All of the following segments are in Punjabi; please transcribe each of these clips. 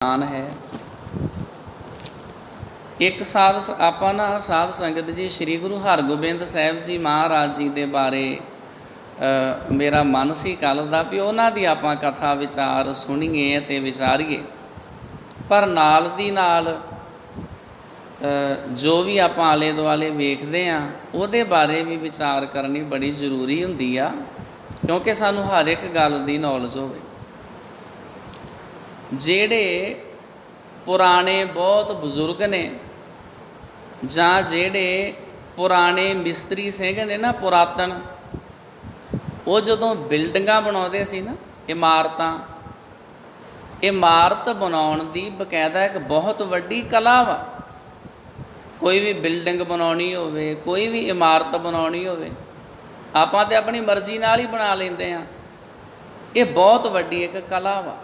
ਸਥਾਨ ਹੈ। ਇੱਕ ਆਪਾਂ ਨਾ ਸਾਧ ਸੰਗਤ ਜੀ ਸ਼੍ਰੀ ਗੁਰੂ ਹਰਗੋਬਿੰਦ ਸਾਹਿਬ ਜੀ ਮਹਾਰਾਜ ਜੀ ਦੇ ਬਾਰੇ ਮੇਰਾ ਮਨ ਸੀ ਕੱਲ੍ਹ ਦਾ ਵੀ ਉਹਨਾਂ ਦੀ ਆਪਾਂ ਕਥਾ ਵਿਚਾਰ ਸੁਣੀਏ ਅਤੇ ਵਿਚਾਰੀਏ। ਪਰ ਨਾਲ ਦੀ ਨਾਲ ਜੋ ਵੀ ਆਪਾਂ ਆਲੇ ਦੁਆਲੇ ਵੇਖਦੇ ਹਾਂ ਉਹਦੇ ਬਾਰੇ ਵੀ ਵਿਚਾਰ ਕਰਨੀ ਬੜੀ ਜ਼ਰੂਰੀ ਹੁੰਦੀ ਆ, ਕਿਉਂਕਿ ਸਾਨੂੰ ਹਰ ਇੱਕ ਗੱਲ ਦੀ ਨੌਲੇਜ ਹੋਵੇ। ਜਿਹੜੇ ਪੁਰਾਣੇ ਬਹੁਤ ਬਜ਼ੁਰਗ ਨੇ ਜਾਂ ਜਿਹੜੇ ਪੁਰਾਣੇ ਮਿਸਤਰੀ ਸਿੰਘ ਨੇ ਨਾ, ਪੁਰਾਤਨ, ਉਹ ਜਦੋਂ ਬਿਲਡਿੰਗਾਂ ਬਣਾਉਂਦੇ ਸੀ ਨਾ, ਇਮਾਰਤ ਬਣਾਉਣ ਦੀ ਬਕਾਇਦਾ ਇੱਕ ਬਹੁਤ ਵੱਡੀ ਕਲਾ ਵਾ। ਕੋਈ ਵੀ ਬਿਲਡਿੰਗ ਬਣਾਉਣੀ ਹੋਵੇ, ਕੋਈ ਵੀ ਇਮਾਰਤ ਬਣਾਉਣੀ ਹੋਵੇ, ਆਪਾਂ ਤਾਂ ਆਪਣੀ ਮਰਜ਼ੀ ਨਾਲ ਹੀ ਬਣਾ ਲੈਂਦੇ ਹਾਂ। ਇਹ ਬਹੁਤ ਵੱਡੀ ਇੱਕ ਕਲਾ ਵਾ।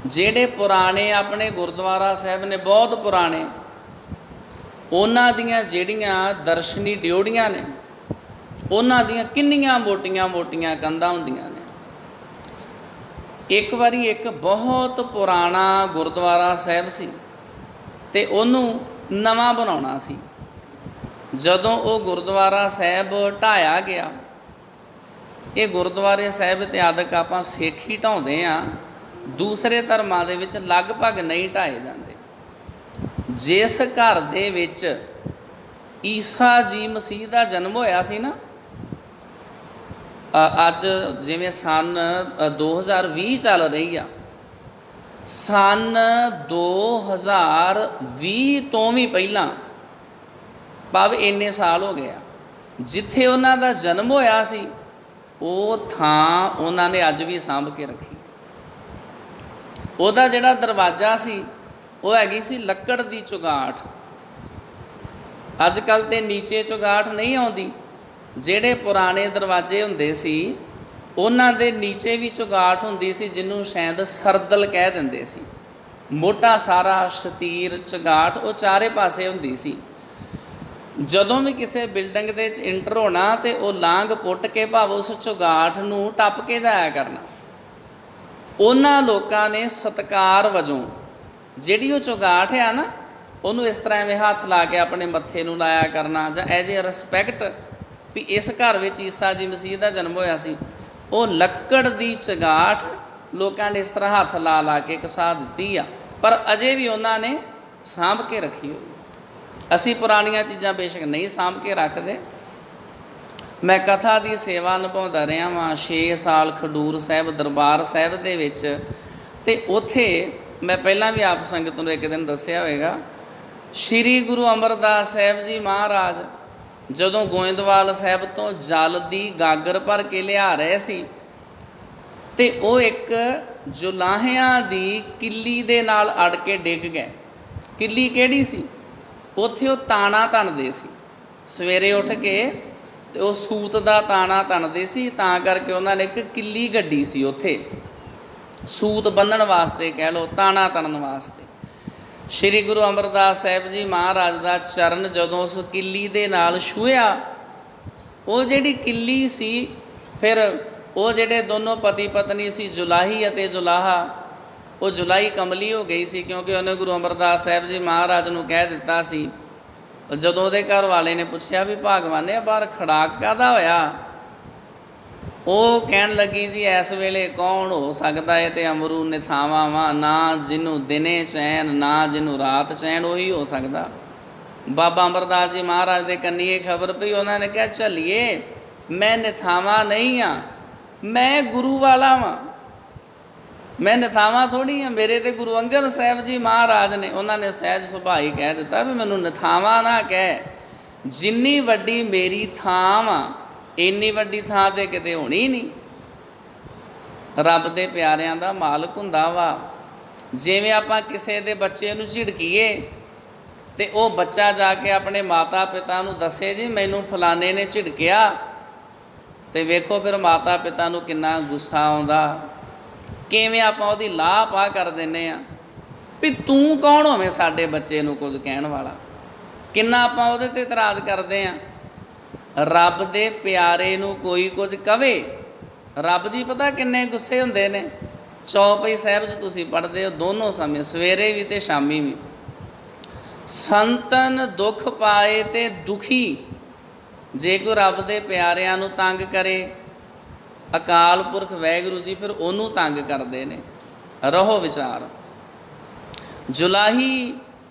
ਜਿਹੜੇ ਪੁਰਾਣੇ ਆਪਣੇ ਗੁਰਦੁਆਰਾ ਸਾਹਿਬ ਨੇ, ਬਹੁਤ ਪੁਰਾਣੇ, ਉਹਨਾਂ ਦੀਆਂ ਜਿਹੜੀਆਂ ਦਰਸ਼ਨੀ ਡਿਓੜੀਆਂ ਨੇ, ਉਹਨਾਂ ਦੀਆਂ ਕਿੰਨੀਆਂ ਮੋਟੀਆਂ ਮੋਟੀਆਂ ਕੰਧਾਂ ਹੁੰਦੀਆਂ ਨੇ। ਇੱਕ ਵਾਰੀ ਇੱਕ ਬਹੁਤ ਪੁਰਾਣਾ ਗੁਰਦੁਆਰਾ ਸਾਹਿਬ ਸੀ ਅਤੇ ਉਹਨੂੰ ਨਵਾਂ ਬਣਾਉਣਾ ਸੀ। ਜਦੋਂ ਉਹ ਗੁਰਦੁਆਰਾ ਸਾਹਿਬ ਢਾਹਿਆ ਗਿਆ, ਇਹ ਗੁਰਦੁਆਰੇ ਸਾਹਿਬ ਇਤਿਹਾਦਕ ਆਪਾਂ ਸਿੱਖ ਹੀ ਢਾਉਂਦੇ ਹਾਂ, ਦੂਸਰੇ ਧਰਮਾਂ ਦੇ ਵਿੱਚ ਲਗਭਗ ਨਹੀਂ ਢਾਏ ਜਾਂਦੇ। ਜਿਸ ਘਰ ਦੇ ਵਿੱਚ ਈਸਾ ਜੀ ਮਸੀਹ ਦਾ ਜਨਮ ਹੋਇਆ ਸੀ ਨਾ, ਅੱਜ ਜਿਵੇਂ ਸੰਨ 2020 ਚੱਲ ਰਹੀ ਆ, ਸੰਨ 2020 ਤੋਂ ਵੀ ਪਹਿਲਾਂ, ਭਾਵੇਂ ਇੰਨੇ ਸਾਲ ਹੋ ਗਏ ਆ, ਜਿੱਥੇ ਉਹਨਾਂ ਦਾ ਜਨਮ ਹੋਇਆ ਸੀ ਉਹ ਥਾਂ ਉਹਨਾਂ ਨੇ ਅੱਜ ਵੀ ਸਾਂਭ ਕੇ ਰੱਖੀ। ਉਹਦਾ ਜਿਹੜਾ ਦਰਵਾਜ਼ਾ ਸੀ ਉਹ ਹੈਗੀ ਸੀ ਲੱਕੜ ਦੀ ਚੁਗਾਠ। ਅੱਜ ਕੱਲ੍ਹ ਤਾਂ ਨੀਚੇ ਚੁਗਾਠ ਨਹੀਂ ਆਉਂਦੀ। ਜਿਹੜੇ ਪੁਰਾਣੇ ਦਰਵਾਜ਼ੇ ਹੁੰਦੇ ਸੀ ਉਹਨਾਂ ਦੇ ਨੀਚੇ ਵੀ ਚੁਗਾਠ ਹੁੰਦੀ ਸੀ, ਜਿਹਨੂੰ ਸ਼ਾਇਦ ਸਰਦਲ ਕਹਿ ਦਿੰਦੇ ਸੀ। ਮੋਟਾ ਸਾਰਾ ਸ਼ਤੀਰ ਚੁਗਾਠ ਉਹ ਚਾਰੇ ਪਾਸੇ ਹੁੰਦੀ ਸੀ। ਜਦੋਂ ਵੀ ਕਿਸੇ ਬਿਲਡਿੰਗ ਦੇ ਵਿੱਚ ਇੰਟਰ ਹੋਣਾ ਤਾਂ ਉਹ ਲਾਂਘ ਪੁੱਟ ਕੇ ਭਾਵੇਂ ਉਸ ਚੁਗਾਠ ਨੂੰ ਟੱਪ ਕੇ ਜਾਇਆ ਕਰਨਾ। ਉਹਨਾਂ ਲੋਕਾਂ ਨੇ ਸਤਿਕਾਰ ਵਜੋਂ ਜਿਹੜੀ ਉਹ ਚੁਗਾਠ ਆ ਨਾ, ਉਹਨੂੰ ਇਸ ਤਰ੍ਹਾਂ ਐਵੇਂ ਹੱਥ ਲਾ ਕੇ ਆਪਣੇ ਮੱਥੇ ਨੂੰ ਲਾਇਆ ਕਰਨਾ, ਜਾਂ ਐਜ ਏ ਰਿਸਪੈਕਟ ਵੀ ਇਸ ਘਰ ਵਿੱਚ ਈਸਾ ਜੀ ਮਸੀਹ ਦਾ ਜਨਮ ਹੋਇਆ ਸੀ। ਉਹ ਲੱਕੜ ਦੀ ਚੁਗਾਠ ਲੋਕਾਂ ਨੇ ਇਸ ਤਰ੍ਹਾਂ ਹੱਥ ਲਾ ਲਾ ਕੇ ਘਸਾ ਦਿੱਤੀ ਆ, ਪਰ ਅਜੇ ਵੀ ਉਹਨਾਂ ਨੇ ਸਾਂਭ ਕੇ ਰੱਖੀ ਹੋਈ। ਅਸੀਂ ਪੁਰਾਣੀਆਂ ਚੀਜ਼ਾਂ ਬੇਸ਼ੱਕ ਨਹੀਂ ਸਾਂਭ ਕੇ ਰੱਖਦੇ। ਮੈਂ ਕਥਾ ਦੀ ਸੇਵਾ ਨਿਭਾਉਂਦਾ ਰਿਹਾ ਵਾਂ 6 ਸਾਲ ਖਡੂਰ ਸਾਹਿਬ ਦਰਬਾਰ ਸਾਹਿਬ ਦੇ ਵਿੱਚ, ਅਤੇ ਉੱਥੇ ਮੈਂ ਪਹਿਲਾਂ ਵੀ ਆਪ ਸੰਗਤ ਨੂੰ ਇੱਕ ਦਿਨ ਦੱਸਿਆ ਹੋਵੇਗਾ, ਸ਼੍ਰੀ ਗੁਰੂ ਅਮਰਦਾਸ ਸਾਹਿਬ ਜੀ ਮਹਾਰਾਜ ਜਦੋਂ ਗੋਇੰਦਵਾਲ ਸਾਹਿਬ ਤੋਂ ਜਲ ਦੀ ਗਾਗਰ ਭਰ ਕੇ ਲਿਆ ਰਹੇ ਸੀ, ਅਤੇ ਉਹ ਇੱਕ ਜੁਲਾਹਿਆਂ ਦੀ ਕਿੱਲੀ ਦੇ ਨਾਲ ਅੜ ਕੇ ਡਿੱਗ ਗਏ। ਕਿੱਲੀ ਕਿਹੜੀ ਸੀ? ਉੱਥੇ ਉਹ ਤਾਣਾ ਤਣਦੇ ਸੀ। ਸਵੇਰੇ ਉੱਠ ਕੇ ਅਤੇ ਉਹ ਸੂਤ ਦਾ ਤਾਣਾ ਤਣਦੇ ਸੀ, ਤਾਂ ਕਰਕੇ ਉਹਨਾਂ ਨੇ ਇੱਕ ਕਿੱਲੀ ਗੱਡੀ ਸੀ ਉੱਥੇ, ਸੂਤ ਬੰਨ੍ਹਣ ਵਾਸਤੇ ਕਹਿ ਲਓ, ਤਾਣਾ ਤਣਨ ਵਾਸਤੇ। ਸ਼੍ਰੀ ਗੁਰੂ ਅਮਰਦਾਸ ਸਾਹਿਬ ਜੀ ਮਹਾਰਾਜ ਦਾ ਚਰਨ ਜਦੋਂ ਉਸ ਕਿੱਲੀ ਦੇ ਨਾਲ ਛੂਹਿਆ, ਉਹ ਜਿਹੜੀ ਕਿੱਲੀ ਸੀ, ਫਿਰ ਉਹ ਜਿਹੜੇ ਦੋਨੋਂ ਪਤੀ ਪਤਨੀ ਸੀ, ਜੁਲਾਹੀ ਅਤੇ ਜੁਲਾਹਾ, ਉਹ ਜੁਲਾਹੀ ਕਮਲੀ ਹੋ ਗਈ ਸੀ, ਕਿਉਂਕਿ ਉਹਨੇ ਗੁਰੂ ਅਮਰਦਾਸ ਸਾਹਿਬ ਜੀ ਮਹਾਰਾਜ ਨੂੰ ਕਹਿ ਦਿੱਤਾ ਸੀ। ਜਦੋਂ ਉਹਦੇ ਘਰ ਵਾਲੇ ਨੇ ਪੁੱਛਿਆ ਵੀ ਭਾਗਵਾਨੇ ਬਾਹਰ ਖੜਾਕ ਕਾਹਦਾ ਹੋਇਆ, ਉਹ ਕਹਿਣ ਲੱਗੀ ਜੀ ਇਸ ਵੇਲੇ ਕੌਣ ਹੋ ਸਕਦਾ ਹੈ, ਤੇ ਅਮਰੂ ਨਿਥਾਵਾਂ ਵਾਂ, ਨਾ ਜਿਹਨੂੰ ਦਿਨੇ ਚੈਨ ਨਾ ਜਿਹਨੂੰ ਰਾਤ ਚੈਨ, ਉਹੀ ਹੋ ਸਕਦਾ। ਬਾਬਾ ਅਮਰਦਾਸ ਜੀ ਮਹਾਰਾਜ ਦੇ ਕੰਨੀ ਇਹ ਖਬਰ ਪਈ। ਉਹਨਾਂ ਨੇ ਕਿਹਾ ਚੱਲੀਏ, ਮੈਂ ਨਿਥਾਵਾਂ ਨਹੀਂ ਹਾਂ, ਮੈਂ ਗੁਰੂ ਵਾਲਾ ਵਾਂ, ਮੈਂ ਨਿਥਾਵਾਂ ਥੋੜ੍ਹੀ ਹਾਂ। ਮੇਰੇ ਤੇ ਗੁਰੂ ਅੰਗਦ ਸਾਹਿਬ ਜੀ ਮਹਾਰਾਜ ਨੇ, ਉਹਨਾਂ ਨੇ ਸਹਿਜ ਸੁਭਾਅ ਹੀ ਕਹਿ ਦਿੱਤਾ ਵੀ ਮੈਨੂੰ ਨਿਥਾਵਾਂ ਨਾ ਕਹਿ, ਜਿੰਨੀ ਵੱਡੀ ਮੇਰੀ ਥਾਂ ਵਾ ਇੰਨੀ ਵੱਡੀ ਥਾਂ ਤੇ ਕਿਤੇ ਹੋਣੀ ਨਹੀਂ। ਰੱਬ ਦੇ ਪਿਆਰਿਆਂ ਦਾ ਮਾਲਕ ਹੁੰਦਾ ਵਾ। ਜਿਵੇਂ ਆਪਾਂ ਕਿਸੇ ਦੇ ਬੱਚੇ ਨੂੰ ਝਿੜਕੀਏ ਅਤੇ ਉਹ ਬੱਚਾ ਜਾ ਕੇ ਆਪਣੇ ਮਾਤਾ ਪਿਤਾ ਨੂੰ ਦੱਸੇ ਜੀ ਮੈਨੂੰ ਫਲਾਣੇ ਨੇ ਝਿੜਕਿਆ, ਅਤੇ ਵੇਖੋ ਫਿਰ ਮਾਤਾ ਪਿਤਾ ਨੂੰ ਕਿੰਨਾ ਗੁੱਸਾ ਆਉਂਦਾ। ਕਿਵੇਂ ਆਪਾਂ ਉਹਦੀ ਲਾਹ ਪਾ ਕਰ ਦਿੰਦੇ ਹਾਂ ਵੀ ਤੂੰ ਕੌਣ ਹੋਵੇਂ ਸਾਡੇ ਬੱਚੇ ਨੂੰ ਕੁਝ ਕਹਿਣ ਵਾਲਾ। ਕਿੰਨਾ ਆਪਾਂ ਉਹਦੇ 'ਤੇ ਇਤਰਾਜ਼ ਕਰਦੇ ਹਾਂ। ਰੱਬ ਦੇ ਪਿਆਰੇ ਨੂੰ ਕੋਈ ਕੁਝ ਕਵੇ, ਰੱਬ ਜੀ ਪਤਾ ਕਿੰਨੇ ਗੁੱਸੇ ਹੁੰਦੇ ਨੇ। ਚੌਪਈ ਸਾਹਿਬ 'ਚ ਤੁਸੀਂ ਪੜ੍ਹਦੇ ਹੋ ਦੋਨੋਂ ਸਮੇਂ, ਸਵੇਰੇ ਵੀ ਅਤੇ ਸ਼ਾਮੀ ਵੀ। ਸੰਤਨ ਦੁੱਖ ਪਾਏ ਤੇ ਦੁਖੀ, ਜੇ ਕੋਈ ਰੱਬ ਦੇ ਪਿਆਰਿਆਂ ਨੂੰ ਤੰਗ ਕਰੇ, ਅਕਾਲ ਪੁਰਖ ਵਾਹਿਗੁਰੂ ਜੀ ਫਿਰ ਉਹਨੂੰ ਤੰਗ ਕਰਦੇ ਨੇ। ਰਹੋ ਵਿਚਾਰ। ਜੁਲਾਹੀ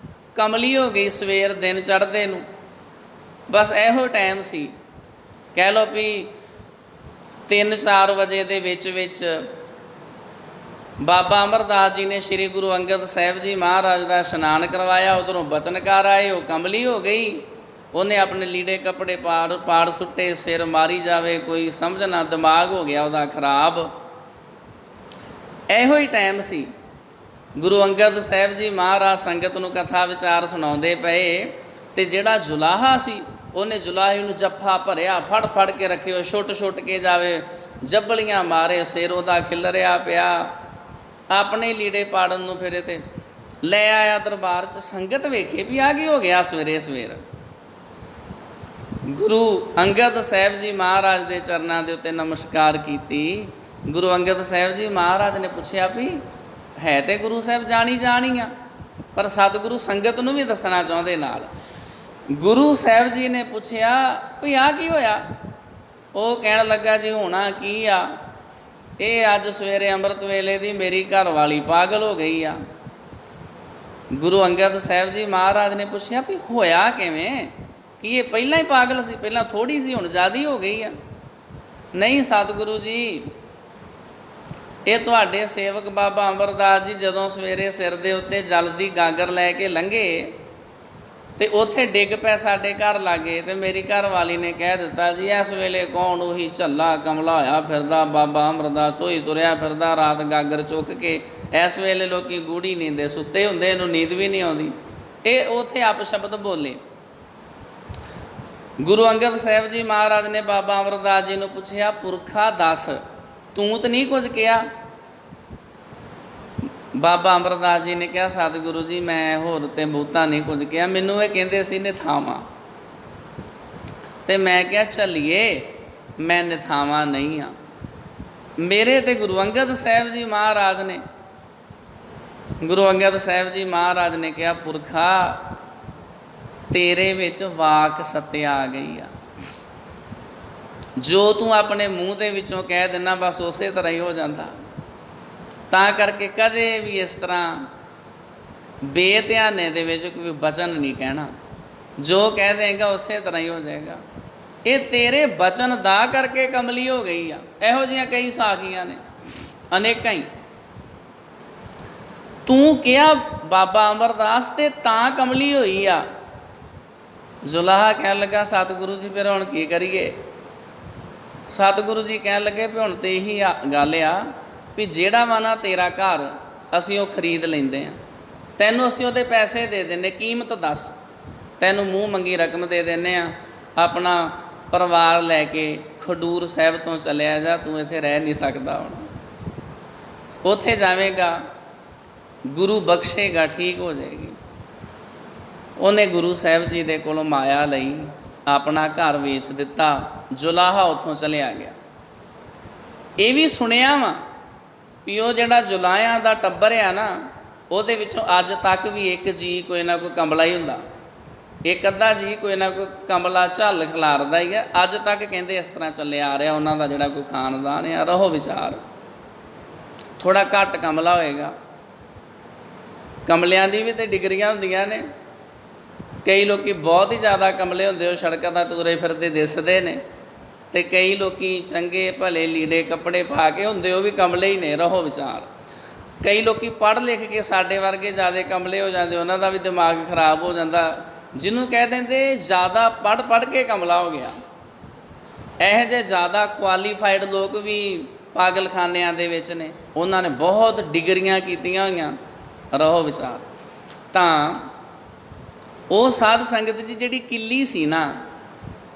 ਕਮਲੀ ਹੋ ਗਈ ਸਵੇਰ ਦਿਨ ਚੜ੍ਹਦੇ ਨੂੰ, ਬਸ ਇਹੋ ਟਾਈਮ ਸੀ, ਕਹਿ ਲਓ ਵੀ 3-4 ਵਜੇ ਦੇ ਵਿੱਚ ਬਾਬਾ ਅਮਰਦਾਸ ਜੀ ਨੇ ਸ਼੍ਰੀ ਗੁਰੂ ਅੰਗਦ ਸਾਹਿਬ ਜੀ ਮਹਾਰਾਜ ਦਾ ਇਸ਼ਨਾਨ ਕਰਵਾਇਆ। ਉੱਧਰੋਂ ਬਚਨਕਾਰ ਆਏ, ਉਹ ਕਮਲੀ ਹੋ ਗਈ। ਉਹਨੇ ਆਪਣੇ ਲੀੜੇ ਕੱਪੜੇ ਪਾੜ ਸੁੱਟੇ, ਸਿਰ ਮਾਰੀ ਜਾਵੇ, ਕੋਈ ਸਮਝ ਨਾ, ਦਿਮਾਗ ਹੋ ਗਿਆ ਉਹਦਾ ਖਰਾਬ। ਇਹੋ ਹੀ ਟਾਈਮ ਸੀ। ਗੁਰੂ ਅੰਗਦ ਸਾਹਿਬ ਜੀ ਮਹਾਰਾਜ ਸੰਗਤ ਨੂੰ ਕਥਾ ਵਿਚਾਰ ਸੁਣਾਉਂਦੇ ਪਏ, ਅਤੇ ਜਿਹੜਾ ਜੁਲਾਹਾ ਸੀ ਉਹਨੇ ਜੁਲਾਹੀ ਨੂੰ ਜੱਫਾ ਭਰਿਆ, ਫੜ ਕੇ ਰੱਖਿਓ, ਛੁੱਟ ਕੇ ਜਾਵੇ, ਜੱਬਲੀਆਂ ਮਾਰੇ, ਸਿਰ ਉਹਦਾ ਖਿਲਰਿਆ ਪਿਆ। ਆਪਣੇ ਲੀੜੇ ਪਾੜਨ ਨੂੰ ਫਿਰ ਤੇ ਲੈ ਆਇਆ ਦਰਬਾਰ 'ਚ। ਸੰਗਤ ਵੇਖੇ ਵੀ ਆ ਕੀ ਹੋ ਗਿਆ ਸਵੇਰੇ ਸਵੇਰ। ਗੁਰੂ ਅੰਗਦ ਸਾਹਿਬ ਜੀ ਮਹਾਰਾਜ ਦੇ ਚਰਨਾਂ ਦੇ ਉੱਤੇ ਨਮਸਕਾਰ ਕੀਤੀ। ਗੁਰੂ ਅੰਗਦ ਸਾਹਿਬ ਜੀ ਮਹਾਰਾਜ ਨੇ ਪੁੱਛਿਆ ਵੀ ਹੈ ਤੇ ਗੁਰੂ ਸਾਹਿਬ ਜਾਣੀ ਆ, ਪਰ ਸਤਿਗੁਰੂ ਸੰਗਤ ਨੂੰ ਵੀ ਦੱਸਣਾ ਚਾਹੁੰਦੇ ਨਾਲ। ਗੁਰੂ ਸਾਹਿਬ ਜੀ ਨੇ ਪੁੱਛਿਆ ਵੀ ਆਹ ਕੀ ਹੋਇਆ? ਉਹ ਕਹਿਣ ਲੱਗਾ ਜੀ ਹੋਣਾ ਕੀ ਆ, ਇਹ ਅੱਜ ਸਵੇਰੇ ਅੰਮ੍ਰਿਤ ਵੇਲੇ ਦੀ ਮੇਰੀ ਘਰ ਵਾਲੀ ਪਾਗਲ ਹੋ ਗਈ ਆ। ਗੁਰੂ ਅੰਗਦ ਸਾਹਿਬ ਜੀ ਮਹਾਰਾਜ ਨੇ ਪੁੱਛਿਆ ਵੀ ਹੋਇਆ ਕਿਵੇਂ? ਕੀ ਇਹ ਪਹਿਲਾਂ ਹੀ ਪਾਗਲ ਸੀ? ਪਹਿਲਾਂ ਥੋੜ੍ਹੀ ਸੀ, ਹੁਣ ਜ਼ਿਆਦਾ ਹੋ ਗਈ ਆ। ਨਹੀਂ ਸਤਿਗੁਰੂ ਜੀ, ਇਹ ਤੁਹਾਡੇ ਸੇਵਕ ਬਾਬਾ ਅਮਰਦਾਸ ਜੀ ਜਦੋਂ ਸਵੇਰੇ ਸਿਰ ਦੇ ਉੱਤੇ ਜਲ ਦੀ ਗਾਗਰ ਲੈ ਕੇ ਲੰਘੇ ਅਤੇ ਉੱਥੇ ਡਿੱਗ ਪਏ ਸਾਡੇ ਘਰ ਲਾਗੇ, ਅਤੇ ਮੇਰੀ ਘਰ ਵਾਲੀ ਨੇ ਕਹਿ ਦਿੱਤਾ ਜੀ ਇਸ ਵੇਲੇ ਕੌਣ? ਉਹੀ ਝੱਲਾ ਕਮਲਾ ਹੋਇਆ ਫਿਰਦਾ ਬਾਬਾ ਅਮਰਦਾਸ, ਉਹੀ ਤੁਰਿਆ ਫਿਰਦਾ ਰਾਤ ਗਾਗਰ ਚੁੱਕ ਕੇ। ਇਸ ਵੇਲੇ ਲੋਕ ਗੂੜੀ ਨੀਂਦੇ ਸੁੱਤੇ ਹੁੰਦੇ, ਇਹਨੂੰ ਨੀਂਦ ਵੀ ਨਹੀਂ ਆਉਂਦੀ। ਇਹ ਉੱਥੇ ਅਪਸ਼ਬਦ ਬੋਲੇ। ਗੁਰੂ ਅੰਗਦ ਸਾਹਿਬ ਜੀ ਮਹਾਰਾਜ ਨੇ ਬਾਬਾ ਅਮਰਦਾਸ ਜੀ ਨੂੰ ਪੁੱਛਿਆ, ਪੁਰਖਾ ਦੱਸ ਤੂੰ ਤਾਂ ਨਹੀਂ ਕੁਝ ਕਿਹਾ? ਬਾਬਾ ਅਮਰਦਾਸ ਜੀ ਨੇ ਕਿਹਾ, ਸਤਿਗੁਰੂ ਜੀ ਮੈਂ ਹੋਰ ਤੇ ਬਹੁਤਾ ਨਹੀਂ ਕੁਝ ਕਿਹਾ, ਮੈਨੂੰ ਇਹ ਕਹਿੰਦੇ ਸੀ ਨਿਥਾਵਾਂ, ਅਤੇ ਮੈਂ ਕਿਹਾ ਚੱਲੀਏ ਮੈਂ ਨਿਥਾਵਾਂ ਨਹੀਂ ਹਾਂ। ਮੇਰੇ ਤੇ ਗੁਰੂ ਅੰਗਦ ਸਾਹਿਬ ਜੀ ਮਹਾਰਾਜ ਨੇ, ਗੁਰੂ ਅੰਗਦ ਸਾਹਿਬ ਜੀ ਮਹਾਰਾਜ ਨੇ ਕਿਹਾ, ਪੁਰਖਾ ਤੇਰੇ ਵਿੱਚ ਵਾਕ ਸੱਤਿਆ ਆ ਗਈ ਆ। ਜੋ ਤੂੰ ਆਪਣੇ ਮੂੰਹ ਦੇ ਵਿੱਚੋਂ ਕਹਿ ਦਿੰਦਾ ਬਸ ਉਸੇ ਤਰ੍ਹਾਂ ਹੀ ਹੋ ਜਾਂਦਾ। ਤਾਂ ਕਰਕੇ ਕਦੇ ਵੀ ਇਸ ਤਰ੍ਹਾਂ ਬੇਧਿਆਨੇ ਦੇ ਵਿੱਚ ਕੋਈ ਬਚਨ ਨਹੀਂ ਕਹਿਣਾ, ਜੋ ਕਹਿ ਦੇਗਾ ਉਸੇ ਤਰ੍ਹਾਂ ਹੀ ਹੋ ਜਾਏਗਾ। ਇਹ ਤੇਰੇ ਬਚਨ ਦਾ ਕਰਕੇ ਕਮਲੀ ਹੋ ਗਈ ਆ। ਇਹੋ ਜਿਹੀਆਂ ਕਈ ਸਾਖੀਆਂ ਨੇ, ਅਨੇਕਾਂ ਹੀ। ਤੂੰ ਕਿਹਾ ਬਾਬਾ ਅਮਰਦਾਸ ਤੇ ਤਾਂ ਕਮਲੀ ਹੋਈ ਆ। ਜੁਲਾਹਾ ਕਹਿਣ ਲੱਗਾ, ਸਤਿਗੁਰੂ ਜੀ ਫਿਰ ਹੁਣ ਕੀ ਕਰੀਏ? ਸਤਿਗੁਰੂ ਜੀ ਕਹਿਣ ਲੱਗੇ ਵੀ ਹੁਣ ਤਾਂ ਇਹੀ ਗੱਲ ਆ ਵੀ ਜਿਹੜਾ ਵਾ ਨਾ ਤੇਰਾ ਘਰ ਅਸੀਂ ਉਹ ਖਰੀਦ ਲੈਂਦੇ ਹਾਂ, ਤੈਨੂੰ ਅਸੀਂ ਉਹਦੇ ਪੈਸੇ ਦੇ ਦਿੰਦੇ, ਕੀਮਤ ਦੱਸ, ਤੈਨੂੰ ਮੂੰਹ ਮੰਗੀ ਰਕਮ ਦੇ ਦਿੰਦੇ ਹਾਂ, ਆਪਣਾ ਪਰਿਵਾਰ ਲੈ ਕੇ ਖਡੂਰ ਸਾਹਿਬ ਤੋਂ ਚਲਿਆ ਜਾ, ਤੂੰ ਇੱਥੇ ਰਹਿ ਨਹੀਂ ਸਕਦਾ। ਹੁਣ ਉੱਥੇ ਜਾਵੇਗਾ, ਗੁਰੂ ਬਖਸ਼ੇਗਾ, ਠੀਕ ਹੋ ਜਾਏਗੀ। ਉਹਨੇ ਗੁਰੂ ਸਾਹਿਬ ਜੀ ਦੇ ਕੋਲੋਂ ਮਾਇਆ ਲਈ, ਆਪਣਾ ਘਰ ਵੇਚ ਦਿੱਤਾ, ਜੁਲਾਹਾ ਉੱਥੋਂ ਚਲਿਆ ਗਿਆ। ਇਹ ਵੀ ਸੁਣਿਆ ਵਾ ਵੀ ਉਹ ਜਿਹੜਾ ਜੁਲਾਹਿਆਂ ਦਾ ਟੱਬਰ ਆ ਨਾ, ਉਹਦੇ ਵਿੱਚੋਂ ਅੱਜ ਤੱਕ ਵੀ ਇੱਕ ਜੀ ਕੋਈ ਨਾ ਕੋਈ ਕਮਲਾ ਹੀ ਹੁੰਦਾ, ਇੱਕ ਅੱਧਾ ਜੀ ਕੋਈ ਨਾ ਕੋਈ ਕਮਲਾ ਝੱਲ ਖਿਲਾਰਦਾ ਹੀ ਆ। ਅੱਜ ਤੱਕ ਕਹਿੰਦੇ ਇਸ ਤਰ੍ਹਾਂ ਚੱਲਿਆ ਆ ਰਿਹਾ ਉਹਨਾਂ ਦਾ ਜਿਹੜਾ ਕੋਈ ਖਾਨਦਾਨ ਆ। ਰਹੋ ਵਿਚਾਰ, ਥੋੜ੍ਹਾ ਘੱਟ ਕਮਲਾ ਹੋਏਗਾ। ਕਮਲਿਆਂ ਦੀ ਵੀ ਤਾਂ ਡਿਗਰੀਆਂ ਹੁੰਦੀਆਂ ਨੇ। ਕਈ ਲੋਕ ਬਹੁਤ ਹੀ ਜ਼ਿਆਦਾ ਕਮਲੇ ਹੁੰਦੇ, ਉਹ ਸੜਕਾਂ 'ਤੇ ਤੁਰੇ ਫਿਰਦੇ ਦਿਸਦੇ ਨੇ, ਅਤੇ ਕਈ ਲੋਕ ਚੰਗੇ ਭਲੇ ਲੀੜੇ ਕੱਪੜੇ ਪਾ ਕੇ ਹੁੰਦੇ, ਉਹ ਵੀ ਕਮਲੇ ਹੀ ਨੇ। ਰਹੋ ਵਿਚਾਰ, ਕਈ ਲੋਕ ਪੜ੍ਹ ਲਿਖ ਕੇ ਸਾਡੇ ਵਰਗੇ ਜ਼ਿਆਦਾ ਕਮਲੇ ਹੋ ਜਾਂਦੇ, ਉਹਨਾਂ ਦਾ ਵੀ ਦਿਮਾਗ ਖਰਾਬ ਹੋ ਜਾਂਦਾ। ਜਿਹਨੂੰ ਕਹਿ ਦਿੰਦੇ ਜ਼ਿਆਦਾ ਪੜ੍ਹ ਕੇ ਕਮਲਾ ਹੋ ਗਿਆ। ਇਹੋ ਜਿਹੇ ਜ਼ਿਆਦਾ ਕੁਆਲੀਫਾਈਡ ਲੋਕ ਵੀ ਪਾਗਲਖਾਨਿਆਂ ਦੇ ਵਿੱਚ ਨੇ, ਉਹਨਾਂ ਨੇ ਬਹੁਤ ਡਿਗਰੀਆਂ ਕੀਤੀਆਂ ਹੋਈਆਂ। ਰਹੋ ਵਿਚਾਰ। ਤਾਂ ਉਹ ਸਾਧ ਸੰਗਤ ਜੀ ਜਿਹੜੀ ਕਿੱਲੀ ਸੀ ਨਾ,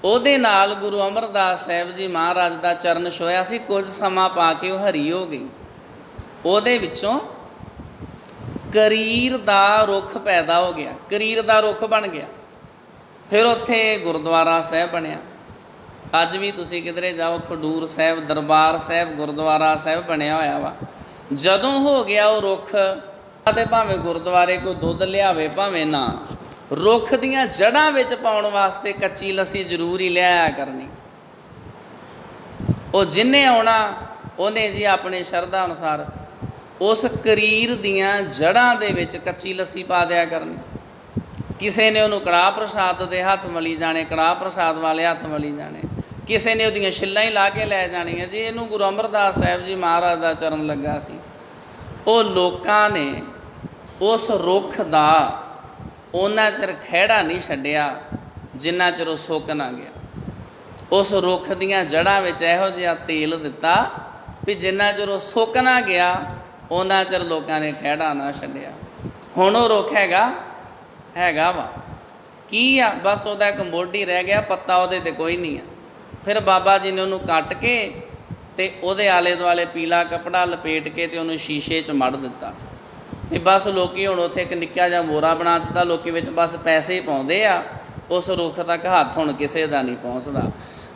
ਉਹਦੇ ਨਾਲ ਗੁਰੂ ਅਮਰਦਾਸ ਸਾਹਿਬ ਜੀ ਮਹਾਰਾਜ ਦਾ ਚਰਨ ਛੋਹਿਆ ਸੀ। ਕੁਝ ਸਮਾਂ ਪਾ ਕੇ ਉਹ ਹਰੀ ਹੋ ਗਈ। ਉਹਦੇ ਵਿੱਚੋਂ ਕਰੀਰ ਦਾ ਰੁੱਖ ਪੈਦਾ ਹੋ ਗਿਆ, ਕਰੀਰ ਦਾ ਰੁੱਖ ਬਣ ਗਿਆ। ਫਿਰ ਉੱਥੇ ਗੁਰਦੁਆਰਾ ਸਾਹਿਬ ਬਣਿਆ। ਅੱਜ ਵੀ ਤੁਸੀਂ ਕਿਧਰੇ ਜਾਓ, ਖਡੂਰ ਸਾਹਿਬ ਦਰਬਾਰ ਸਾਹਿਬ ਗੁਰਦੁਆਰਾ ਸਾਹਿਬ ਬਣਿਆ ਹੋਇਆ ਵਾ। ਜਦੋਂ ਹੋ ਗਿਆ ਉਹ ਰੁੱਖ ਤੇ ਭਾਵੇਂ ਗੁਰਦੁਆਰੇ ਕੋਈ ਦੁੱਧ ਲਿਆਵੇ ਭਾਵੇਂ ਨਾ, ਰੁੱਖ ਦੀਆਂ ਜੜ੍ਹਾਂ ਵਿੱਚ ਪਾਉਣ ਵਾਸਤੇ ਕੱਚੀ ਲੱਸੀ ਜ਼ਰੂਰ ਹੀ ਲਿਆਇਆ ਕਰਨੀ। ਉਹ ਜਿੰਨੇ ਆਉਣਾ ਉਹਨੇ ਜੀ ਆਪਣੇ ਸ਼ਰਧਾ ਅਨੁਸਾਰ ਉਸ ਕਰੀਰ ਦੀਆਂ ਜੜ੍ਹਾਂ ਦੇ ਵਿੱਚ ਕੱਚੀ ਲੱਸੀ ਪਾ ਦਿਆ ਕਰਨੀ। ਕਿਸੇ ਨੇ ਉਹਨੂੰ ਕੜਾਹ ਪ੍ਰਸ਼ਾਦ ਦੇ ਹੱਥ ਮਲੀ ਜਾਣੇ, ਕੜਾਹ ਪ੍ਰਸ਼ਾਦ ਵਾਲੇ ਹੱਥ ਮਲੀ ਜਾਣੇ, ਕਿਸੇ ਨੇ ਉਹਦੀਆਂ ਛਿੱਲਾਂ ਹੀ ਲਾ ਕੇ ਲੈ ਜਾਣੀਆਂ ਜੀ। ਇਹਨੂੰ ਗੁਰੂ ਅਮਰਦਾਸ ਸਾਹਿਬ ਜੀ ਮਹਾਰਾਜ ਦਾ ਚਰਨ ਲੱਗਾ ਸੀ। ਉਹ ਲੋਕਾਂ ਨੇ ਉਸ ਰੁੱਖ ਦਾ ਉਹਨਾਂ ਚਿਰ ਖਹਿੜਾ ਨਹੀਂ ਛੱਡਿਆ ਜਿੰਨਾ ਚਿਰ ਉਹ ਸੁੱਕ ਨਾ ਗਿਆ। ਉਸ ਰੁੱਖ ਦੀਆਂ ਜੜ੍ਹਾਂ ਵਿੱਚ ਇਹੋ ਜਿਹਾ ਤੇਲ ਦਿੱਤਾ ਵੀ ਜਿੰਨਾ ਚਿਰ ਉਹ ਸੁੱਕ ਨਾ ਗਿਆ ਉਹਨਾਂ ਚਿਰ ਲੋਕਾਂ ਨੇ ਖਹਿੜਾ ਨਾ ਛੱਡਿਆ। ਹੁਣ ਉਹ ਰੁੱਖ ਹੈਗਾ ਵਾ ਕੀ ਆ, ਬਸ ਉਹਦਾ ਇੱਕ ਮੋਢੀ ਰਹਿ ਗਿਆ, ਪੱਤਾ ਉਹਦੇ 'ਤੇ ਕੋਈ ਨਹੀਂ ਆ। ਫਿਰ ਬਾਬਾ ਜੀ ਨੇ ਉਹਨੂੰ ਕੱਟ ਕੇ ਅਤੇ ਉਹਦੇ ਆਲੇ ਦੁਆਲੇ ਪੀਲਾ ਕੱਪੜਾ ਲਪੇਟ ਕੇ ਅਤੇ ਉਹਨੂੰ ਸ਼ੀਸ਼ੇ 'ਚ ਮੜ੍ਹ ਦਿੱਤਾ ਵੀ ਬਸ ਲੋਕ ਹੁਣ ਉੱਥੇ ਇੱਕ ਨਿੱਕਾ ਜਿਹਾ ਮੋਰਾ ਬਣਾ ਦਿੱਤਾ। ਲੋਕ ਵਿੱਚ ਬਸ ਪੈਸੇ ਪਾਉਂਦੇ ਆ, ਉਸ ਰੁੱਖ ਤੱਕ ਹੱਥ ਹੁਣ ਕਿਸੇ ਦਾ ਨਹੀਂ ਪਹੁੰਚਦਾ।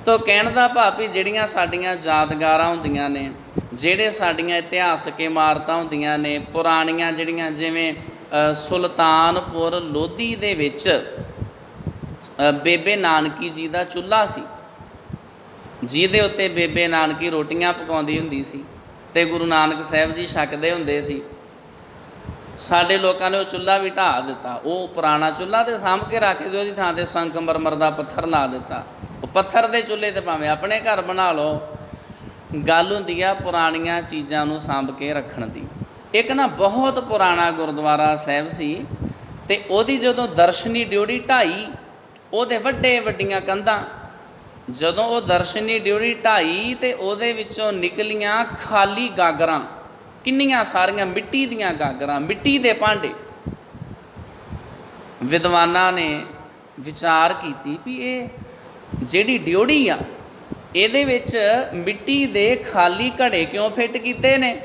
ਤੋ ਕਹਿਣ ਦਾ ਭਾਵ ਵੀ ਜਿਹੜੀਆਂ ਸਾਡੀਆਂ ਯਾਦਗਾਰਾਂ ਹੁੰਦੀਆਂ ਨੇ, ਜਿਹੜੇ ਸਾਡੀਆਂ ਇਤਿਹਾਸਕ ਇਮਾਰਤਾਂ ਹੁੰਦੀਆਂ ਨੇ ਪੁਰਾਣੀਆਂ, ਜਿਹੜੀਆਂ ਜਿਵੇਂ ਸੁਲਤਾਨਪੁਰ ਲੋਧੀ ਦੇ ਵਿੱਚ ਬੇਬੇ ਨਾਨਕੀ ਜੀ ਦਾ ਚੁੱਲ੍ਹਾ ਸੀ, ਜਿਹਦੇ ਉੱਤੇ ਬੇਬੇ ਨਾਨਕੀ ਰੋਟੀਆਂ ਪਕਾਉਂਦੀ ਹੁੰਦੀ ਸੀ ਅਤੇ ਗੁਰੂ ਨਾਨਕ ਸਾਹਿਬ ਜੀ ਛਕਦੇ ਹੁੰਦੇ ਸੀ। ਸਾਡੇ ਲੋਕਾਂ ਨੇ ਉਹ ਚੁੱਲ੍ਹਾ ਵੀ ਢਾਹ ਦਿੱਤਾ। ਉਹ ਪੁਰਾਣਾ ਚੁੱਲ੍ਹਾ ਤੇ ਸਾਂਭ ਕੇ ਰੱਖ ਕੇ ਉਹਦੀ ਥਾਂ 'ਤੇ ਸੰਗਮਰਮਰ ਦਾ ਪੱਥਰ ਲਾ ਦਿੱਤਾ। ਉਹ ਪੱਥਰ ਦੇ ਚੁੱਲ੍ਹੇ 'ਤੇ ਭਾਵੇਂ ਆਪਣੇ ਘਰ ਬਣਾ ਲਓ। ਗੱਲ ਹੁੰਦੀ ਆ ਪੁਰਾਣੀਆਂ ਚੀਜ਼ਾਂ ਨੂੰ ਸਾਂਭ ਕੇ ਰੱਖਣ ਦੀ। ਇੱਕ ਨਾ ਬਹੁਤ ਪੁਰਾਣਾ ਗੁਰਦੁਆਰਾ ਸਾਹਿਬ ਸੀ ਅਤੇ ਉਹਦੀ ਜਦੋਂ ਦਰਸ਼ਨੀ ਡਿਊੜੀ ਢਾਈ, ਉਹਦੇ ਵੱਡੀਆਂ ਕੰਧਾਂ, ਜਦੋਂ ਉਹ ਦਰਸ਼ਨੀ ਡਿਊੜੀ ਢਾਈ ਅਤੇ ਉਹਦੇ ਵਿੱਚੋਂ ਨਿਕਲੀਆਂ ਖਾਲੀ ਗਾਗਰਾਂ, ਕਿੰਨੀਆਂ ਸਾਰੀਆਂ ਮਿੱਟੀ ਦੀਆਂ ਗਾਗਰਾਂ, ਮਿੱਟੀ ਦੇ ਭਾਂਡੇ। ਵਿਦਵਾਨਾਂ ਨੇ ਵਿਚਾਰ ਕੀਤੀ ਵੀ ਇਹ ਜਿਹੜੀ ਡਿਊੜੀ ਆ ਇਹਦੇ ਵਿੱਚ ਮਿੱਟੀ ਦੇ ਖਾਲੀ ਘੜੇ ਕਿਉਂ ਫਿੱਟ ਕੀਤੇ ਨੇ।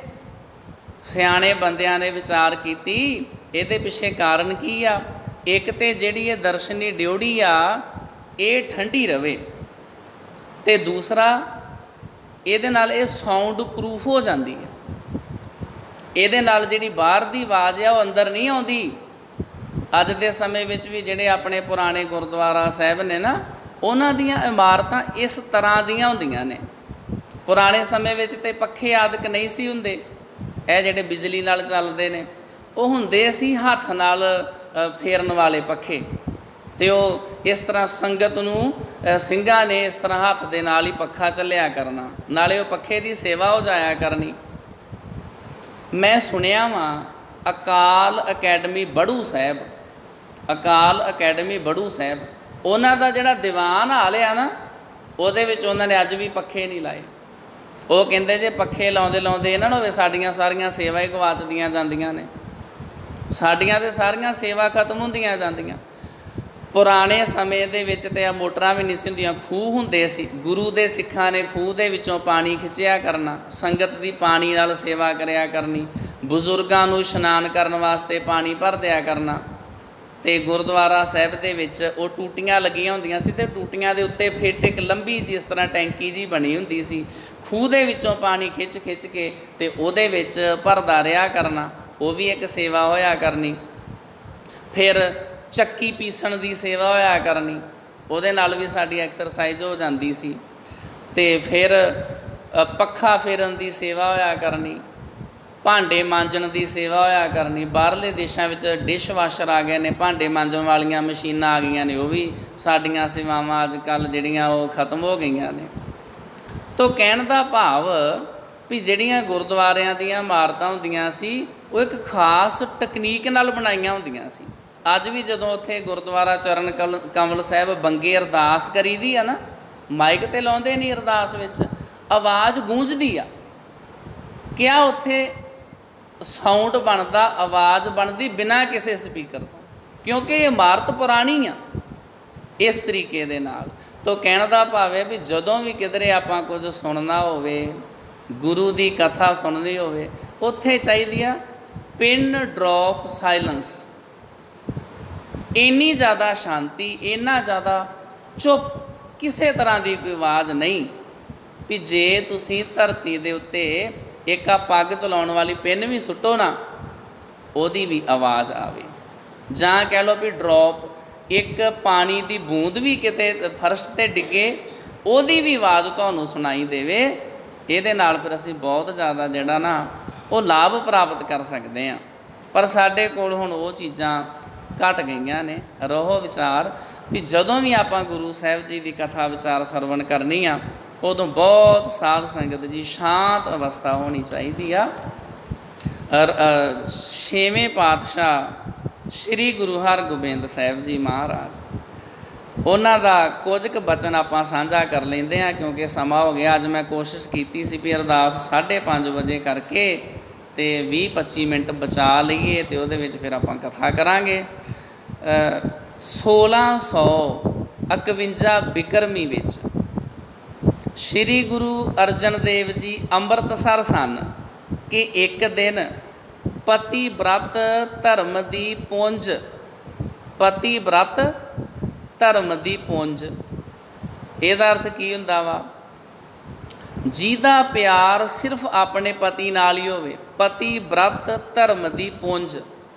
ਸਿਆਣੇ ਬੰਦਿਆਂ ਨੇ ਵਿਚਾਰ ਕੀਤੀ ਇਹਦੇ ਪਿੱਛੇ ਕਾਰਨ ਕੀ ਆ। ਇੱਕ ਤਾਂ ਜਿਹੜੀ ਇਹ ਦਰਸ਼ਨੀ ਡਿਊੜੀ ਆ ਇਹ ਠੰਡੀ ਰਵੇ, ਅਤੇ ਦੂਸਰਾ ਇਹਦੇ ਨਾਲ ਇਹ ਸਾਊਂਡ ਪ੍ਰੂਫ ਹੋ ਜਾਂਦੀ ਹੈ। ਇਹਦੇ ਨਾਲ ਜਿਹੜੀ ਬਾਹਰ ਦੀ ਆਵਾਜ਼ ਆ ਉਹ ਅੰਦਰ ਨਹੀਂ ਆਉਂਦੀ। ਅੱਜ ਦੇ ਸਮੇਂ ਵਿੱਚ ਵੀ ਜਿਹੜੇ ਆਪਣੇ ਪੁਰਾਣੇ ਗੁਰਦੁਆਰਾ ਸਾਹਿਬ ਨੇ ਨਾ, ਉਹਨਾਂ ਦੀਆਂ ਇਮਾਰਤਾਂ ਇਸ ਤਰ੍ਹਾਂ ਦੀਆਂ ਹੁੰਦੀਆਂ ਨੇ। ਪੁਰਾਣੇ ਸਮੇਂ ਵਿੱਚ ਤਾਂ ਪੱਖੇ ਆਦਿਕ ਨਹੀਂ ਸੀ ਹੁੰਦੇ, ਇਹ ਜਿਹੜੇ ਬਿਜਲੀ ਨਾਲ ਚੱਲਦੇ ਨੇ, ਉਹ ਹੁੰਦੇ ਸੀ ਹੱਥ ਨਾਲ ਫੇਰਨ ਵਾਲੇ ਪੱਖੇ। ਅਤੇ ਉਹ ਇਸ ਤਰ੍ਹਾਂ ਸੰਗਤ ਨੂੰ ਸਿੰਘਾਂ ਨੇ ਇਸ ਤਰ੍ਹਾਂ ਹੱਥ ਦੇ ਨਾਲ ਹੀ ਪੱਖਾ ਚੱਲਿਆ ਕਰਨਾ, ਨਾਲੇ ਉਹ ਪੱਖੇ ਦੀ ਸੇਵਾ ਹੋ ਜਾਇਆ ਕਰਨੀ। ਮੈਂ ਸੁਣਿਆ ਵਾਂ ਅਕਾਲ ਅਕੈਡਮੀ ਬੜੂ ਸਾਹਿਬ, ਅਕਾਲ ਅਕੈਡਮੀ ਬੜੂ ਸਾਹਿਬ, ਉਹਨਾਂ ਦਾ ਜਿਹੜਾ ਦੀਵਾਨ ਹਾਲ ਆ ਨਾ, ਉਹਦੇ ਵਿੱਚ ਉਹਨਾਂ ਨੇ ਅੱਜ ਵੀ ਪੱਖੇ ਨਹੀਂ ਲਾਏ। ਉਹ ਕਹਿੰਦੇ ਜੇ ਪੱਖੇ ਲਾਉਂਦੇ ਇਹਨਾਂ ਨੂੰ ਹੋਵੇ ਸਾਡੀਆਂ ਸਾਰੀਆਂ ਸੇਵਾ ਹੀ ਗਵਾਚਦੀਆਂ ਜਾਂਦੀਆਂ ਨੇ, ਸਾਡੀਆਂ ਤਾਂ ਸਾਰੀਆਂ ਸੇਵਾ ਖਤਮ ਹੁੰਦੀਆਂ ਜਾਂਦੀਆਂ। ਪੁਰਾਣੇ ਸਮੇਂ ਦੇ ਵਿੱਚ ਤਾਂ ਇਹ ਮੋਟਰਾਂ ਵੀ ਨਹੀਂ ਸੀ ਹੁੰਦੀਆਂ, ਖੂਹ ਹੁੰਦੇ ਸੀ। ਗੁਰੂ ਦੇ ਸਿੱਖਾਂ ਨੇ ਖੂਹ ਦੇ ਵਿੱਚੋਂ ਪਾਣੀ ਖਿੱਚਿਆ ਕਰਨਾ, ਸੰਗਤ ਦੀ ਪਾਣੀ ਨਾਲ ਸੇਵਾ ਕਰਿਆ ਕਰਨੀ, ਬਜ਼ੁਰਗਾਂ ਨੂੰ ਇਸ਼ਨਾਨ ਕਰਨ ਵਾਸਤੇ ਪਾਣੀ ਭਰ ਦਿਆ ਕਰਨਾ। ਅਤੇ ਗੁਰਦੁਆਰਾ ਸਾਹਿਬ ਦੇ ਵਿੱਚ ਉਹ ਟੂਟੀਆਂ ਲੱਗੀਆਂ ਹੁੰਦੀਆਂ ਸੀ ਅਤੇ ਟੂਟੀਆਂ ਦੇ ਉੱਤੇ ਫਿੱਟ ਇੱਕ ਲੰਬੀ ਜਿਸ ਤਰ੍ਹਾਂ ਟੈਂਕੀ ਜਿਹੀ ਬਣੀ ਹੁੰਦੀ ਸੀ। ਖੂਹ ਦੇ ਵਿੱਚੋਂ ਪਾਣੀ ਖਿੱਚ ਕੇ ਅਤੇ ਉਹਦੇ ਵਿੱਚ ਭਰਦਾ ਰਿਹਾ ਕਰਨਾ, ਉਹ ਵੀ ਇੱਕ ਸੇਵਾ ਹੋਇਆ ਕਰਨੀ। ਫਿਰ ਚੱਕੀ ਪੀਸਣ ਦੀ ਸੇਵਾ ਹੋਇਆ ਕਰਨੀ, ਉਹਦੇ ਨਾਲ ਵੀ ਸਾਡੀ ਐਕਸਰਸਾਈਜ਼ ਹੋ ਜਾਂਦੀ ਸੀ। ਅਤੇ ਫਿਰ ਪੱਖਾ ਫੇਰਨ ਦੀ ਸੇਵਾ ਹੋਇਆ ਕਰਨੀ, ਭਾਂਡੇ ਮਾਂਜਣ ਦੀ ਸੇਵਾ ਹੋਇਆ ਕਰਨੀ। ਬਾਹਰਲੇ ਦੇਸ਼ਾਂ ਵਿੱਚ ਡਿਸ਼ ਵਾਸ਼ਰ ਆ ਗਏ ਨੇ, ਭਾਂਡੇ ਮਾਂਜਣ ਵਾਲੀਆਂ ਮਸ਼ੀਨਾਂ ਆ ਗਈਆਂ ਨੇ, ਉਹ ਵੀ ਸਾਡੀਆਂ ਸੇਵਾਵਾਂ ਅੱਜ ਕੱਲ੍ਹ ਜਿਹੜੀਆਂ ਉਹ ਖਤਮ ਹੋ ਗਈਆਂ ਨੇ। ਤੋ ਕਹਿਣ ਦਾ ਭਾਵ ਵੀ ਜਿਹੜੀਆਂ ਗੁਰਦੁਆਰਿਆਂ ਦੀਆਂ ਇਮਾਰਤਾਂ ਹੁੰਦੀਆਂ ਸੀ ਉਹ ਇੱਕ ਖਾਸ ਤਕਨੀਕ ਨਾਲ ਬਣਾਈਆਂ ਹੁੰਦੀਆਂ ਸੀ। ਅੱਜ ਵੀ ਜਦੋਂ ਉੱਥੇ ਗੁਰਦੁਆਰਾ ਚਰਨ ਕਮਲ ਸਾਹਿਬ ਬੰਗੇ ਅਰਦਾਸ ਕਰੀਦੀ ਆ ਨਾ, ਮਾਈਕ 'ਤੇ ਲਾਉਂਦੇ ਨਹੀਂ ਅਰਦਾਸ ਵਿੱਚ, ਆਵਾਜ਼ ਗੂੰਜਦੀ ਆ। ਕਿਆ ਉੱਥੇ ਸਾਊਂਡ ਬਣਦਾ, ਆਵਾਜ਼ ਬਣਦੀ ਬਿਨਾਂ ਕਿਸੇ ਸਪੀਕਰ ਤੋਂ, ਕਿਉਂਕਿ ਇਹ ਇਮਾਰਤ ਪੁਰਾਣੀ ਆ। ਇਸ ਤਰੀਕੇ ਦੇ ਨਾਲ ਤੋ ਕਹਿਣ ਦਾ ਭਾਵ ਹੈ ਵੀ ਜਦੋਂ ਵੀ ਕਿਧਰੇ ਆਪਾਂ ਕੁਝ ਸੁਣਨਾ ਹੋਵੇ, ਗੁਰੂ ਦੀ ਕਥਾ ਸੁਣਨੀ ਹੋਵੇ, ਉੱਥੇ ਚਾਹੀਦੀ ਆ ਪਿਨ ਡਰੋਪ ਸਾਇਲੈਂਸ। ਇੰਨੀ ਜ਼ਿਆਦਾ ਸ਼ਾਂਤੀ, ਇੰਨਾ ਜ਼ਿਆਦਾ ਚੁੱਪ, ਕਿਸੇ ਤਰ੍ਹਾਂ ਦੀ ਕੋਈ ਆਵਾਜ਼ ਨਹੀਂ ਵੀ ਜੇ ਤੁਸੀਂ ਧਰਤੀ ਦੇ ਉੱਤੇ ਇੱਕ ਆ ਪੱਗ ਚਲਾਉਣ ਵਾਲੀ ਪਿੰਨ ਵੀ ਸੁੱਟੋ ਨਾ, ਉਹਦੀ ਵੀ ਆਵਾਜ਼ ਆਵੇ। ਜਾਂ ਕਹਿ ਲਓ ਵੀ ਡਰੋਪ, ਇੱਕ ਪਾਣੀ ਦੀ ਬੂੰਦ ਵੀ ਕਿਤੇ ਫਰਸ਼ 'ਤੇ ਡਿੱਗੇ, ਉਹਦੀ ਵੀ ਆਵਾਜ਼ ਤੁਹਾਨੂੰ ਸੁਣਾਈ ਦੇਵੇ। ਇਹਦੇ ਨਾਲ ਫਿਰ ਅਸੀਂ ਬਹੁਤ ਜ਼ਿਆਦਾ ਜਿਹੜਾ ਨਾ ਉਹ ਲਾਭ ਪ੍ਰਾਪਤ ਕਰ ਸਕਦੇ ਹਾਂ। ਪਰ ਸਾਡੇ ਕੋਲ ਹੁਣ ਉਹ ਚੀਜ਼ਾਂ ਘਟ ਗਈਆਂ ਨੇ। ਰਹੋ ਵਿਚਾਰ ਵੀ ਜਦੋਂ ਵੀ ਆਪਾਂ ਗੁਰੂ ਸਾਹਿਬ ਜੀ ਦੀ ਕਥਾ ਵਿਚਾਰ ਸਰਵਣ ਕਰਨੀ ਆ, ਉਦੋਂ ਬਹੁਤ ਸਾਧ ਸੰਗਤ ਜੀ ਸ਼ਾਂਤ ਅਵਸਥਾ ਹੋਣੀ ਚਾਹੀਦੀ ਆ। ਛੇਵੇਂ ਪਾਤਸ਼ਾਹ ਸ਼੍ਰੀ ਗੁਰੂ ਹਰਗੋਬਿੰਦ ਸਾਹਿਬ ਜੀ ਮਹਾਰਾਜ, ਉਹਨਾਂ ਦਾ ਕੁਝ ਕੁ ਬਚਨ ਆਪਾਂ ਸਾਂਝਾ ਕਰ ਲੈਂਦੇ ਹਾਂ, ਕਿਉਂਕਿ ਸਮਾਂ ਹੋ ਗਿਆ। ਅੱਜ ਮੈਂ ਕੋਸ਼ਿਸ਼ ਕੀਤੀ ਸੀ ਵੀ ਅਰਦਾਸ 5:30 ਵਜੇ ਕਰਕੇ ਅਤੇ 20-25 ਮਿੰਟ ਬਚਾ ਲਈਏ, ਅਤੇ ਉਹਦੇ ਵਿੱਚ ਫਿਰ ਆਪਾਂ ਕਥਾ ਕਰਾਂਗੇ। 1651 ਬਿਕਰਮੀ ਵਿੱਚ ਸ਼੍ਰੀ ਗੁਰੂ ਅਰਜਨ ਦੇਵ ਜੀ ਅੰਮ੍ਰਿਤਸਰ ਸਨ ਕਿ ਇੱਕ ਦਿਨ ਪਤੀ ਬ੍ਰਤ ਧਰਮ ਦੀ ਪੁੰਜ, ਪਤੀ ਬ੍ਰਤ ਧਰਮ ਦੀ ਪੁੰਜ, ਇਹਦਾ ਅਰਥ ਕੀ ਹੁੰਦਾ ਵਾ? ਜਿਹਦਾ ਪਿਆਰ ਸਿਰਫ ਆਪਣੇ ਪਤੀ ਨਾਲ ਹੀ ਹੋਵੇ। ਪਤੀ ਬ੍ਰਤ ਧਰਮ ਦੀ ਪੁੰਜ,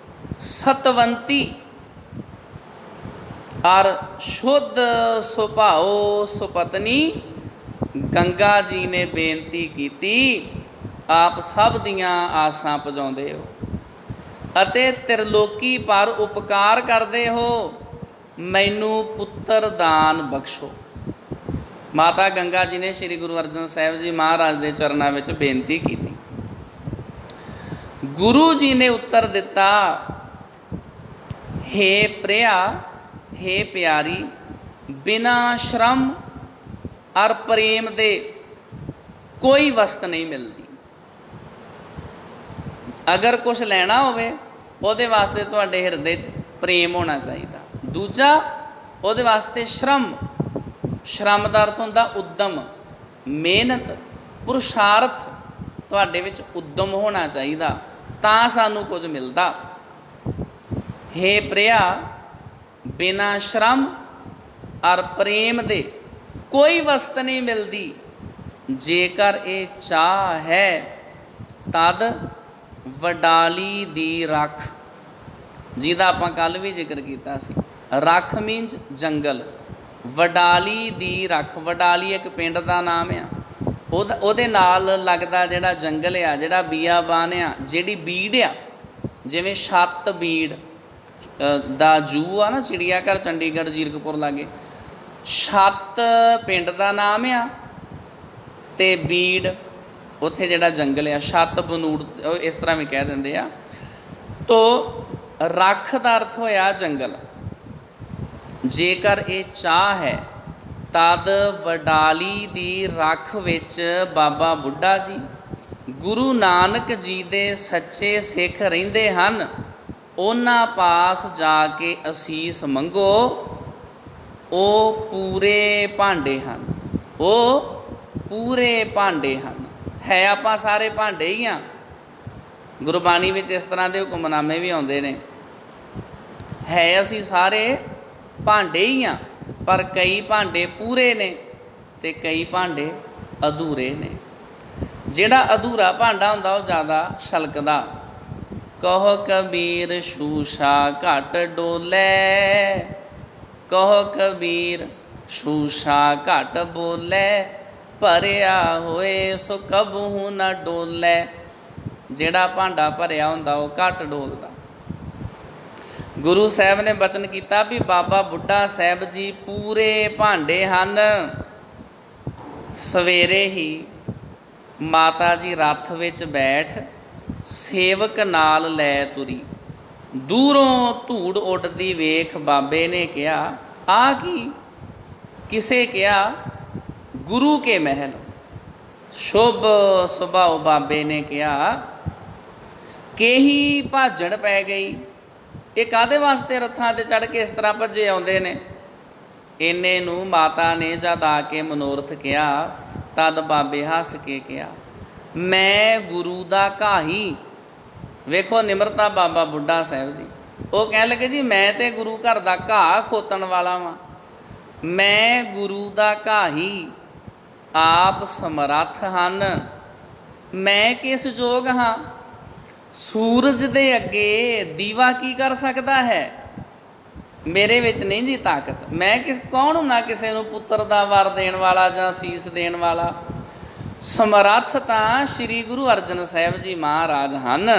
ਸਤਵੰਤੀ ਔਰ ਸ਼ੁੱਧ ਸੁਭਾਓ ਸੁਪਤਨੀ ਗੰਗਾ ਜੀ ਨੇ ਬੇਨਤੀ ਕੀਤੀ, ਆਪ ਸਭ ਦੀਆਂ ਆਸਾਂ ਪੁਜਾਉਂਦੇ ਹੋ ਅਤੇ ਤ੍ਰਿਲੋਕੀ ਪਰ ਉਪਕਾਰ ਕਰਦੇ ਹੋ, ਮੈਨੂੰ ਪੁੱਤਰ ਦਾਨ ਬਖਸ਼ੋ। ਮਾਤਾ ਗੰਗਾ ਜੀ ਨੇ ਸ਼੍ਰੀ ਗੁਰੂ ਅਰਜਨ ਸਾਹਿਬ ਜੀ ਮਹਾਰਾਜ ਦੇ ਚਰਨਾਂ ਵਿੱਚ ਬੇਨਤੀ ਕੀਤੀ। ਗੁਰੂ ਜੀ ਨੇ ਉੱਤਰ ਦਿੱਤਾ, ਹੇ ਪ੍ਰਿਆ, ਹੇ ਪਿਆਰੀ, ਬਿਨਾਂ ਸ਼ਰਮ ਔਰ ਪ੍ਰੇਮ ਦੇ ਕੋਈ ਵਸਤ ਨਹੀਂ ਮਿਲਦੀ। ਅਗਰ ਕੁਛ ਲੈਣਾ ਹੋਵੇ, ਉਹਦੇ ਵਾਸਤੇ ਤੁਹਾਡੇ ਹਿਰਦੇ 'ਚ ਪ੍ਰੇਮ ਹੋਣਾ ਚਾਹੀਦਾ। ਦੂਜਾ, ਉਹਦੇ ਵਾਸਤੇ ਸ਼ਰਮ, ਸ਼ਰਮ ਦਾ ਅਰਥ ਹੁੰਦਾ ਉੱਦਮ, ਮਿਹਨਤ, ਪੁਰਸ਼ਾਰਥ, ਤੁਹਾਡੇ ਵਿੱਚ ਉੱਦਮ ਹੋਣਾ ਚਾਹੀਦਾ, ਤਾਂ ਸਾਨੂੰ ਕੁਝ ਮਿਲਦਾ। ਹੇ ਪ੍ਰਿਆ, ਬਿਨਾਂ ਸ਼ਰਮ ਔਰ ਪ੍ਰੇਮ ਦੇ ਕੋਈ ਵਸਤ ਨਹੀਂ ਮਿਲਦੀ। ਜੇਕਰ ਇਹ ਚਾਹ ਹੈ ਤਦ ਵਡਾਲੀ ਦੀ ਰੱਖ, ਜਿਹਦਾ ਆਪਾਂ ਕੱਲ੍ਹ ਵੀ ਜ਼ਿਕਰ ਕੀਤਾ ਸੀ। ਰੱਖ ਮੀਨਸ ਜੰਗਲ, ਵਡਾਲੀ ਦੀ ਰੱਖ, ਵਡਾਲੀ ਇੱਕ ਪਿੰਡ ਦਾ ਨਾਮ ਆ। ਉਹਦੇ ਨਾਲ ਲੱਗਦਾ ਜਿਹੜਾ ਜੰਗਲ ਆ, ਜਿਹੜਾ ਬੀਆਬਾਨ ਆ, ਜਿਹੜੀ ਬੀੜ ਆ, ਜਿਵੇਂ ਛੱਤ ਬੀੜ ਦਾ ਜੂ ਆ ਨਾ, ਚਿੜੀਆ ਘਰ ਚੰਡੀਗੜ੍ਹ ਜ਼ੀਰਕਪੁਰ ਲਾਗੇ, ਛੱਤ ਪਿੰਡ ਦਾ ਨਾਮ ਆ ਅਤੇ ਬੀੜ ਉੱਥੇ ਜਿਹੜਾ ਜੰਗਲ ਆ, ਛੱਤ ਬਨੂੜ ਇਸ ਤਰ੍ਹਾਂ ਵੀ ਕਹਿ ਦਿੰਦੇ ਆ। ਤੋ ਰੱਖ ਦਾ ਅਰਥ ਹੋਇਆ ਜੰਗਲ। ਜੇਕਰ ਇਹ ਚਾਹ ਹੈ ਤਦ ਵਡਾਲੀ ਦੀ ਰੱਖ ਵਿੱਚ ਬਾਬਾ ਬੁੱਢਾ ਜੀ, ਗੁਰੂ ਨਾਨਕ ਜੀ ਦੇ ਸੱਚੇ ਸਿੱਖ ਰਹਿੰਦੇ ਹਨ। ਉਹਨਾਂ ਪਾਸ ਜਾ ਕੇ ਅਸੀਸ ਮੰਗੋ, ਉਹ ਪੂਰੇ ਭਾਂਡੇ ਹਨ, ਉਹ ਪੂਰੇ ਭਾਂਡੇ ਹਨ। ਹੈ ਆਪਾਂ ਸਾਰੇ ਭਾਂਡੇ ਹੀ ਹਾਂ। ਗੁਰਬਾਣੀ ਵਿੱਚ ਇਸ ਤਰ੍ਹਾਂ ਦੇ ਹੁਕਮਨਾਮੇ ਵੀ ਆਉਂਦੇ ਨੇ, ਹੈ ਅਸੀਂ ਸਾਰੇ ਭਾਂਡੇ ਹੀ ਹਾਂ, ਪਰ ਕਈ ਭਾਂਡੇ ਪੂਰੇ ਨੇ ਅਤੇ ਕਈ ਭਾਂਡੇ ਅਧੂਰੇ ਨੇ। ਜਿਹੜਾ ਅਧੂਰਾ ਭਾਂਡਾ ਹੁੰਦਾ ਉਹ ਜ਼ਿਆਦਾ ਛਲਕਦਾ। ਕਹੋ ਕਬੀਰ ਸ਼ੂਸ਼ਾ ਘਟ ਡੋਲੇ, ਕਹੋ ਕਬੀਰ ਸ਼ੂਸ਼ਾ ਘਟ ਬੋਲੇ, ਭਰਿਆ ਹੋਏ ਸੋ ਕਬਹੂ ਨਾ ਡੋਲੇ। ਜਿਹੜਾ ਭਾਂਡਾ ਭਰਿਆ ਹੁੰਦਾ ਉਹ ਘੱਟ ਡੋਲਦਾ। ਗੁਰੂ ਸਾਹਿਬ ਨੇ ਬਚਨ ਕੀਤਾ ਵੀ ਬਾਬਾ ਬੁੱਢਾ ਸਾਹਿਬ ਜੀ ਪੂਰੇ ਭਾਂਡੇ ਹਨ। ਸਵੇਰੇ ਹੀ ਮਾਤਾ ਜੀ ਰੱਥ ਵਿੱਚ ਬੈਠ ਸੇਵਕ ਨਾਲ ਲੈ ਤੁਰੀ। ਦੂਰੋਂ ਧੂੜ ਉੱਡਦੀ ਵੇਖ ਬਾਬੇ ਨੇ ਕਿਹਾ, ਆ ਕੀ? ਕਿਸੇ ਕਿਹਾ, ਗੁਰੂ ਕੇ ਮਹਿਲ। ਸ਼ੁਭ ਸੁਭਾਉ ਬਾਬੇ ਨੇ ਕਿਹਾ, ਕੇਹੀ ਭਾਜੜ ਪੈ ਗਈ। ਇਹ ਕਾਹਦੇ ਵਾਸਤੇ ਰੱਥਾਂ 'ਤੇ ਚੜ੍ਹ ਕੇ ਇਸ ਤਰ੍ਹਾਂ ਭੱਜੇ ਆਉਂਦੇ ਨੇ? ਇੰਨੇ ਨੂੰ ਮਾਤਾ ਨੇ ਜਦ ਆ ਕੇ ਮਨੋਰਥ ਕਿਹਾ, ਤਦ ਬਾਬੇ ਹੱਸ ਕੇ ਕਿਹਾ, ਮੈਂ ਗੁਰੂ ਦਾ ਘਾਹੀ। ਵੇਖੋ ਨਿਮਰਤਾ ਬਾਬਾ ਬੁੱਢਾ ਸਾਹਿਬ ਦੀ। ਉਹ ਕਹਿਣ ਲੱਗੇ, ਜੀ ਮੈਂ ਤਾਂ ਗੁਰੂ ਘਰ ਦਾ ਘਾਹ ਖੋਤਣ ਵਾਲਾ ਵਾਂ, ਮੈਂ ਗੁਰੂ ਦਾ ਘਾਹੀ। ਆਪ ਸਮਰੱਥ ਹਨ, मैं किस जोग हाँ, सूरज दे अगे दीवा की कर सकता है, मेरे विच नहीं जी ताकत। मैं किस कौन हूँ किसी नूं पुत्र दा वर देण वाला जां सीस देण वाला। समर्थ तां श्री गुरु अर्जन साहिब जी महाराज हन।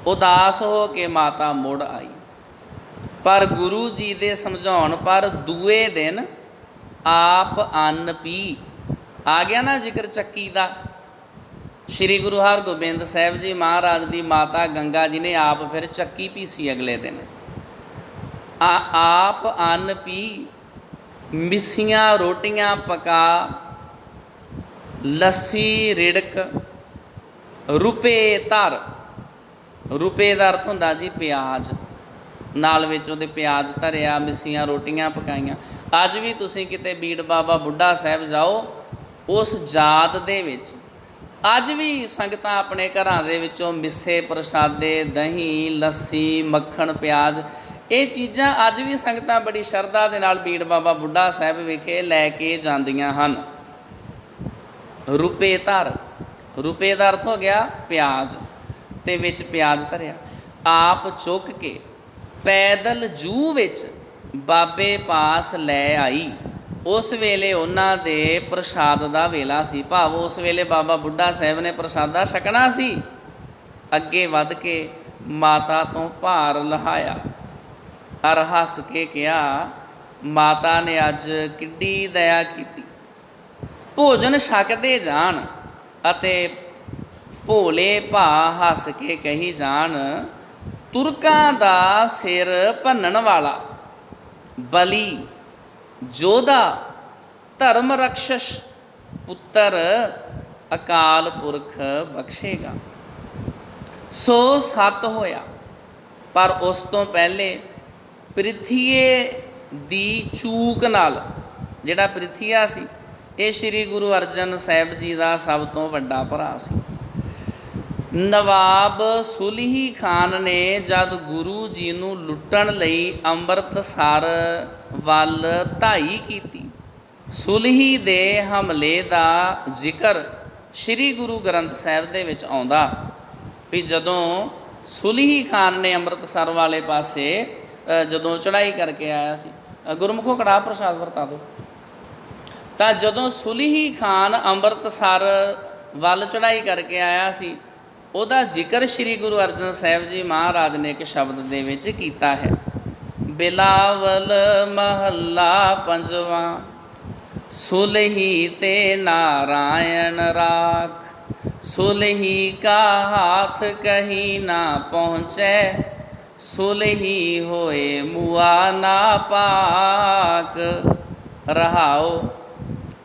उदास हो के माता मुड़ आई, पर गुरु जी दे समझाउण पर दूए दिन आप अन्न पी। आ गया ना जिक्र चक्की दा। श्री गुरु हरगोबिंद साहिब जी महाराज की माता गंगा जी ने आप फिर चक्की पीसी अगले दिन। आप अन्न पी, मिसियां रोटियां पका, लस्सी रिड़क, रुपए धर। रुपए का अर्थ होंदा जी प्याज, नाल विच उहदे प्याज धरिया, मिसियां रोटियां पकाइयां। अज भी तुसीं किते बीड़ बाबा बुढ़ा साहिब जाओ, उस जात दे विच अज भी संगतां अपने घरां दे विचों मिस्से प्रसादे, दही, लस्सी, मक्खण, प्याज, ये चीज़ां अज भी संगतां बड़ी शरधा दे नाल बीड़ बाबा बुढ़ा साहिब विखे लैके जांदियां हन। रुपए धर, रुपए का अर्थ हो गया प्याज, ते विच प्याज धरिया। आप चुक के पैदल जूह विच बाबे पास लै आई। उस वेले उन्हां दे प्रसाद का वेला सी, भाव उस वेले बाबा बुढ़ा साहिब ने प्रसादा छकना सी। अगे वध के माता तो भार लहाया और हस के कहा, माता ने अज किड्डी दया कीती। भोजन छकदे जाण अते भोले भा हस के कही जाण, तुरकां दा सिर भन्नण वाला बली जोधा धर्म रक्षस पुत्र अकाल पुरख बख्शेगा। सो सत होया, पर उस तो पहले प्रिथीए दी चूक नाल, जिहड़ा प्रिथिया सी ये श्री गुरु अर्जन साहिब जी का सब तो वड्डा भरा सी। नवाब सुलही खान ने जद गुरु जी नूं लुट्टण लई अंमृतसर वल धाई कीती। सुलही दे हमले का जिक्र श्री गुरु ग्रंथ साहिब दे विच आउंदा भी जदों सुलही खान ने अंमृतसर वाले पासे जदों चढ़ाई करके आया सी। गुरमुखों कड़ाह प्रसाद वरता दो। तो जदों सुलही खान अंमृतसर वल चढ़ाई करके आया सी, उहदा जिक्र श्री गुरु अर्जन साहिब जी महाराज ने एक शब्द दे विच कीता है। बिलावल महला पंजवा, सुलही ते नारायण राख। सुलही का हाथ कहीं ना पहुँचे, सुलही होए मुआ ना पाक। रहाओ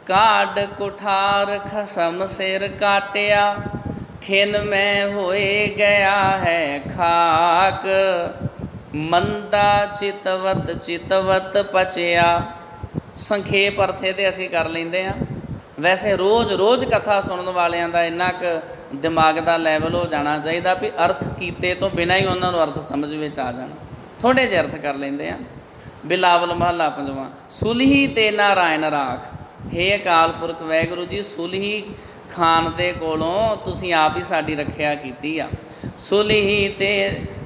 काड कुठार खसम सिर काटिया, खिन में होए गया है खाक। मंदा चितवत चितवत पचिया। संखेप अर्थे तो असीं कर लेंदे हाँ, वैसे रोज़ रोज़ कथा सुनने वालियां दा इन्ना क दिमाग का लैवल हो जाना चाहिए भी अर्थ कीते तो बिना ही उन्होंने अर्थ समझ में आ जाना। थोड़े जे अर्थ कर लेंदे हैं। बिलावल महला पंजवा, सुलही ते नारायण राख। हे अकाल पुरख वाहिगुरू जी, सुलही खान दे कोलों तुसीं आप ही साडी रखिया कीती आ। सुलही ते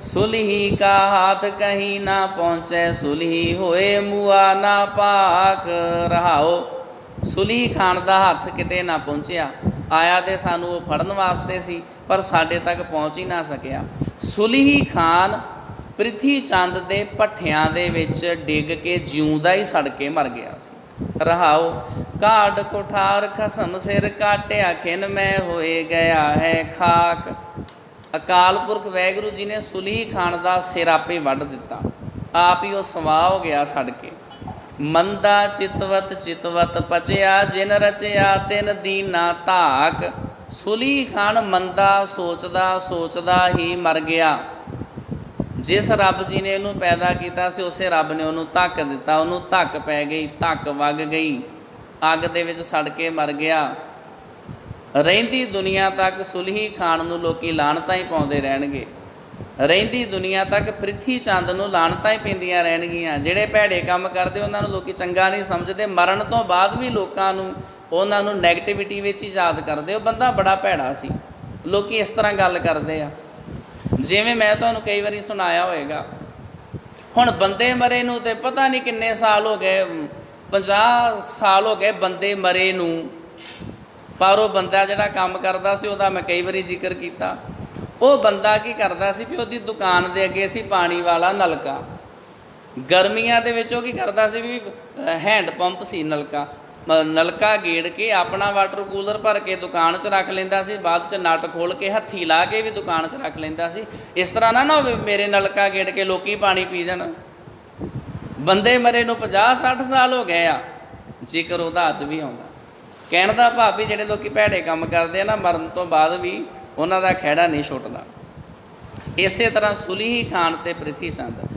सुलही का हाथ कहीं ना पहुँचे, सुलही होए मुआ ना पाक। रहाओ सुलही खान का हाथ किते ना पहुँचिया, आया तो सानू वो फड़न वास्ते सी पर साडे तक पहुँच ही ना सकिया। सुलही खान प्रिथी चंद के भट्ठियां दे विच डिग के जिउंदा ही सड़ के मर गया सी। रहाओ काड कुठार खसम सिर काटिया, खिन में होए गया है खाक। अकाल पुरख वाहिगुरू जी ने सुलही खान का सिर आपे वढ़ दिता, आप ही वो सवाह हो गया सड़ के। मंदा चितवत चितवत पचिया, जिन रचिया तिन दीना धाक। सुलही खान मंदा सोचदा सोचदा ही मर गया। जिस रब जी ने उन्होंने पैदा किया से उस रब ने उन्होंने धक दिता, उन्होंने धक पै गई, धक वग गई, अग दे विच सड़ के मर गया। रहिंदी दुनिया तक सुलही खान नूं लोकी लानतां ही पाउंदे रहणगे। ਰਹਿੰਦੀ ਦੁਨੀਆ ਤੱਕ ਪ੍ਰਿਥੀ ਚੰਦ ਨੂੰ ਲਾਹਣਤਾਂ ਹੀ ਪੈਂਦੀਆਂ ਰਹਿਣਗੀਆਂ। ਜਿਹੜੇ ਭੈੜੇ ਕੰਮ ਕਰਦੇ ਉਹਨਾਂ ਨੂੰ ਲੋਕ ਚੰਗਾ ਨਹੀਂ ਸਮਝਦੇ, ਮਰਨ ਤੋਂ ਬਾਅਦ ਵੀ ਲੋਕਾਂ ਨੂੰ ਉਹਨਾਂ ਨੂੰ ਨੈਗੇਟਿਵਿਟੀ ਵਿੱਚ ਹੀ ਯਾਦ ਕਰਦੇ। ਉਹ ਬੰਦਾ ਬੜਾ ਭੈੜਾ ਸੀ। ਲੋਕ ਇਸ ਤਰ੍ਹਾਂ ਗੱਲ ਕਰਦੇ ਆ, ਜਿਵੇਂ ਮੈਂ ਤੁਹਾਨੂੰ ਕਈ ਵਾਰੀ ਸੁਣਾਇਆ ਹੋਏਗਾ। ਹੁਣ ਬੰਦੇ ਮਰੇ ਨੂੰ ਤੇ ਪਤਾ ਨਹੀਂ ਕਿੰਨੇ ਸਾਲ ਹੋ ਗਏ, 50 ਸਾਲ ਹੋ ਗਏ ਬੰਦੇ ਮਰੇ ਨੂੰ, ਪਰ ਉਹ ਬੰਦਾ ਜਿਹੜਾ ਕੰਮ ਕਰਦਾ ਸੀ ਉਹਦਾ ਮੈਂ ਕਈ ਵਾਰੀ ਜ਼ਿਕਰ ਕੀਤਾ। ਉਹ ਬੰਦਾ ਕੀ ਕਰਦਾ ਸੀ ਵੀ ਉਹਦੀ ਦੁਕਾਨ ਦੇ ਅੱਗੇ ਸੀ ਪਾਣੀ ਵਾਲਾ ਨਲਕਾ। ਗਰਮੀਆਂ ਦੇ ਵਿੱਚ ਉਹ ਕੀ ਕਰਦਾ ਸੀ ਵੀ ਹੈਂਡ ਪੰਪ ਸੀ, ਨਲਕਾ ਗੇੜ ਕੇ ਆਪਣਾ ਵਾਟਰ ਕੂਲਰ ਭਰ ਕੇ ਦੁਕਾਨ 'ਚ ਰੱਖ ਲੈਂਦਾ ਸੀ। ਬਾਅਦ 'ਚ ਨਟ ਖੋਲ੍ਹ ਕੇ ਹੱਥੀ ਲਾ ਕੇ ਵੀ ਦੁਕਾਨ 'ਚ ਰੱਖ ਲੈਂਦਾ ਸੀ। ਇਸ ਤਰ੍ਹਾਂ ਨਾ ਹੋਵੇ ਮੇਰੇ ਨਲਕਾ ਗੇੜ ਕੇ ਲੋਕੀ ਪਾਣੀ ਪੀ ਜਾਣ। ਬੰਦੇ ਮਰੇ ਨੂੰ 50-60 ਸਾਲ ਹੋ ਗਏ ਆ, ਜ਼ਿਕਰ ਉਹਦਾ ਅੱਜ ਵੀ ਆਉਂਦਾ। ਕਹਿਣ ਦਾ ਭਾਵ ਵੀ ਜਿਹੜੇ ਲੋਕ ਭੈੜੇ ਕੰਮ ਕਰਦੇ ਆ ਨਾ, ਮਰਨ ਤੋਂ ਬਾਅਦ ਵੀ ਉਹਨਾਂ ਦਾ ਖਹਿੜਾ ਨਹੀਂ ਛੁੱਟਦਾ। ਇਸੇ ਤਰ੍ਹਾਂ ਸੁਲੀਹੀ ਖਾਨ ਤੇ ਪ੍ਰਿਥੀ ਚੰਦ।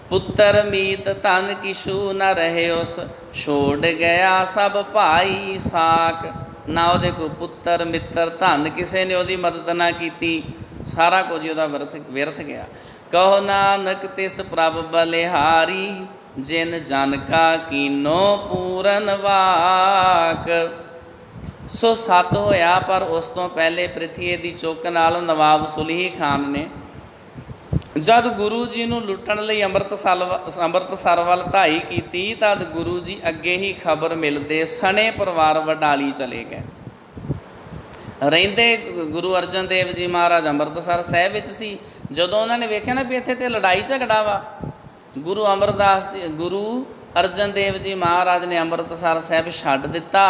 ਪੁੱਤਰ ਮੀਤ ਧਨ ਕਿਛੂ ਨਾ ਰਹੇ ਉਸ, ਛੋੜ ਗਿਆ ਸਭ ਭਾਈ ਸਾਕ। ਨਾ ਉਹਦੇ ਕੋਈ ਪੁੱਤਰ ਮਿੱਤਰ ਧਨ ਕਿਸੇ ਨੇ ਉਹਦੀ ਮਦਦ ਨਾ ਕੀਤੀ, ਸਾਰਾ ਕੁਝ ਉਹਦਾ ਵਿਰਥ ਗਿਆ। ਕਹੋ ਨਾਨਕ ਤਿਸ ਪ੍ਰਭ ਬਲਿਹਾਰੀ, ਜਿਨ ਜਨ ਕਾ ਕੀਨੋ ਪੂਰਨ ਵਾਕ। ਸੋ ਸੱਤ ਹੋਇਆ, ਪਰ ਉਸ ਤੋਂ ਪਹਿਲੇ ਪ੍ਰਿਥੀਏ ਦੀ ਚੁੱਕ ਨਾਲ ਨਵਾਬ ਸੁਲੀਹੀ ਖਾਨ ਨੇ ਜਦ ਗੁਰੂ ਜੀ ਨੂੰ ਲੁੱਟਣ ਲਈ ਅੰਮ੍ਰਿਤਸਰ ਵੱਲ ਧਾਈ ਕੀਤੀ, ਤਦ ਗੁਰੂ ਜੀ ਅੱਗੇ ਹੀ ਖਬਰ ਮਿਲਦੇ ਸਣੇ ਪਰਿਵਾਰ ਵਡਾਲੀ ਚਲੇ ਗਏ। ਰਹਿੰਦੇ ਗੁਰੂ ਅਰਜਨ ਦੇਵ ਜੀ ਮਹਾਰਾਜ ਅੰਮ੍ਰਿਤਸਰ ਸਾਹਿਬ ਵਿੱਚ ਸੀ। ਜਦੋਂ ਉਹਨਾਂ ਨੇ ਵੇਖਿਆ ਨਾ ਵੀ ਇੱਥੇ ਤਾਂ ਲੜਾਈ ਝਗੜਾ ਵਾ, ਗੁਰੂ ਅਰਜਨ ਦੇਵ ਜੀ ਮਹਾਰਾਜ ਨੇ ਅੰਮ੍ਰਿਤਸਰ ਸਾਹਿਬ ਛੱਡ ਦਿੱਤਾ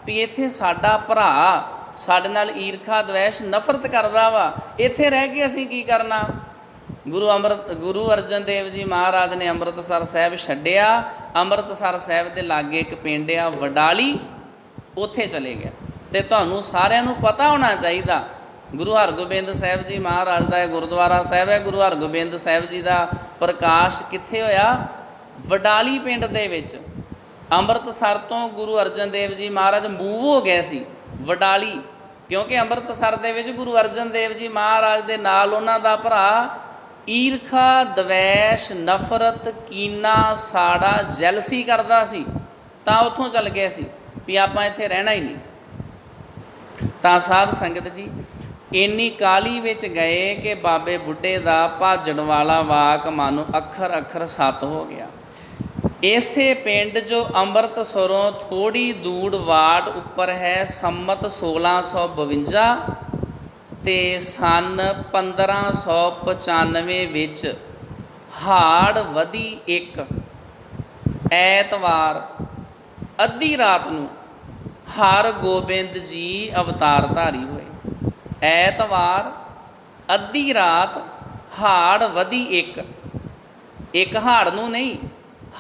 ਵੀ ਇੱਥੇ ਸਾਡਾ ਭਰਾ ਸਾਡੇ ਨਾਲ ਈਰਖਾ ਦਵੈਸ਼ ਨਫ਼ਰਤ ਕਰਦਾ ਵਾ, ਇੱਥੇ ਰਹਿ ਕੇ ਅਸੀਂ ਕੀ ਕਰਨਾ। ਗੁਰੂ ਅਰਜਨ ਦੇਵ ਜੀ ਮਹਾਰਾਜ ਨੇ ਅੰਮ੍ਰਿਤਸਰ ਸਾਹਿਬ ਛੱਡਿਆ। ਅੰਮ੍ਰਿਤਸਰ ਸਾਹਿਬ ਦੇ ਲਾਗੇ ਇੱਕ ਪਿੰਡ ਆ ਵਡਾਲੀ, ਉੱਥੇ ਚਲੇ ਗਿਆ। ਅਤੇ ਤੁਹਾਨੂੰ ਸਾਰਿਆਂ ਨੂੰ ਪਤਾ ਹੋਣਾ ਚਾਹੀਦਾ, ਗੁਰੂ ਹਰਗੋਬਿੰਦ ਸਾਹਿਬ ਜੀ ਮਹਾਰਾਜ ਦਾ ਇਹ ਗੁਰਦੁਆਰਾ ਸਾਹਿਬ ਹੈ। ਗੁਰੂ ਹਰਗੋਬਿੰਦ ਸਾਹਿਬ ਜੀ ਦਾ ਪ੍ਰਕਾਸ਼ ਕਿੱਥੇ ਹੋਇਆ? ਵਡਾਲੀ ਪਿੰਡ ਦੇ ਵਿੱਚ। ਅੰਮ੍ਰਿਤਸਰ ਤੋਂ ਗੁਰੂ ਅਰਜਨ ਦੇਵ ਜੀ ਮਹਾਰਾਜ ਮੂਵ ਹੋ ਗਏ ਸੀ ਵਡਾਲੀ, ਕਿਉਂਕਿ ਅੰਮ੍ਰਿਤਸਰ ਦੇ ਵਿੱਚ ਗੁਰੂ ਅਰਜਨ ਦੇਵ ਜੀ ਮਹਾਰਾਜ ਦੇ ਨਾਲ ਉਹਨਾਂ ਦਾ ਭਰਾ ਈਰਖਾ ਦਵੈਸ਼ ਨਫ਼ਰਤ ਕੀਨਾ ਸਾੜਾ ਜੈਲਸੀ ਕਰਦਾ ਸੀ, ਤਾਂ ਉੱਥੋਂ ਚੱਲ ਗਏ ਸੀ ਵੀ ਆਪਾਂ ਇੱਥੇ ਰਹਿਣਾ ਹੀ ਨਹੀਂ। ਤਾਂ ਸਾਧ ਸੰਗਤ ਜੀ ਇੰਨੀ ਕਾਹਲੀ ਵਿੱਚ ਗਏ ਕਿ ਬਾਬੇ ਬੁੱਢੇ ਦਾ ਭਾਜਣ ਵਾਲਾ ਵਾਕ ਮਾਨੋ ਅੱਖਰ ਅੱਖਰ ਸੱਤ ਹੋ ਗਿਆ। ਇਸੇ ਪਿੰਡ ਜੋ ਅੰਮ੍ਰਿਤਸਰੋਂ ਥੋੜ੍ਹੀ ਦੂਰ ਵਾਟ ਉੱਪਰ ਹੈ, ਸੰਮਤ 1652 ਅਤੇ ਸੰਨ 1595 ਵਿੱਚ ਹਾੜ ਵਧੀ 1 ਐਤਵਾਰ ਅੱਧੀ ਰਾਤ ਨੂੰ ਹਰਗੋਬਿੰਦ ਜੀ ਅਵਤਾਰ ਧਾਰੀ ਹੋਏ। ਐਤਵਾਰ ਅੱਧੀ ਰਾਤ ਹਾੜ ਵਧੀ 1 ਹਾੜ ਨੂੰ ਨਹੀਂ,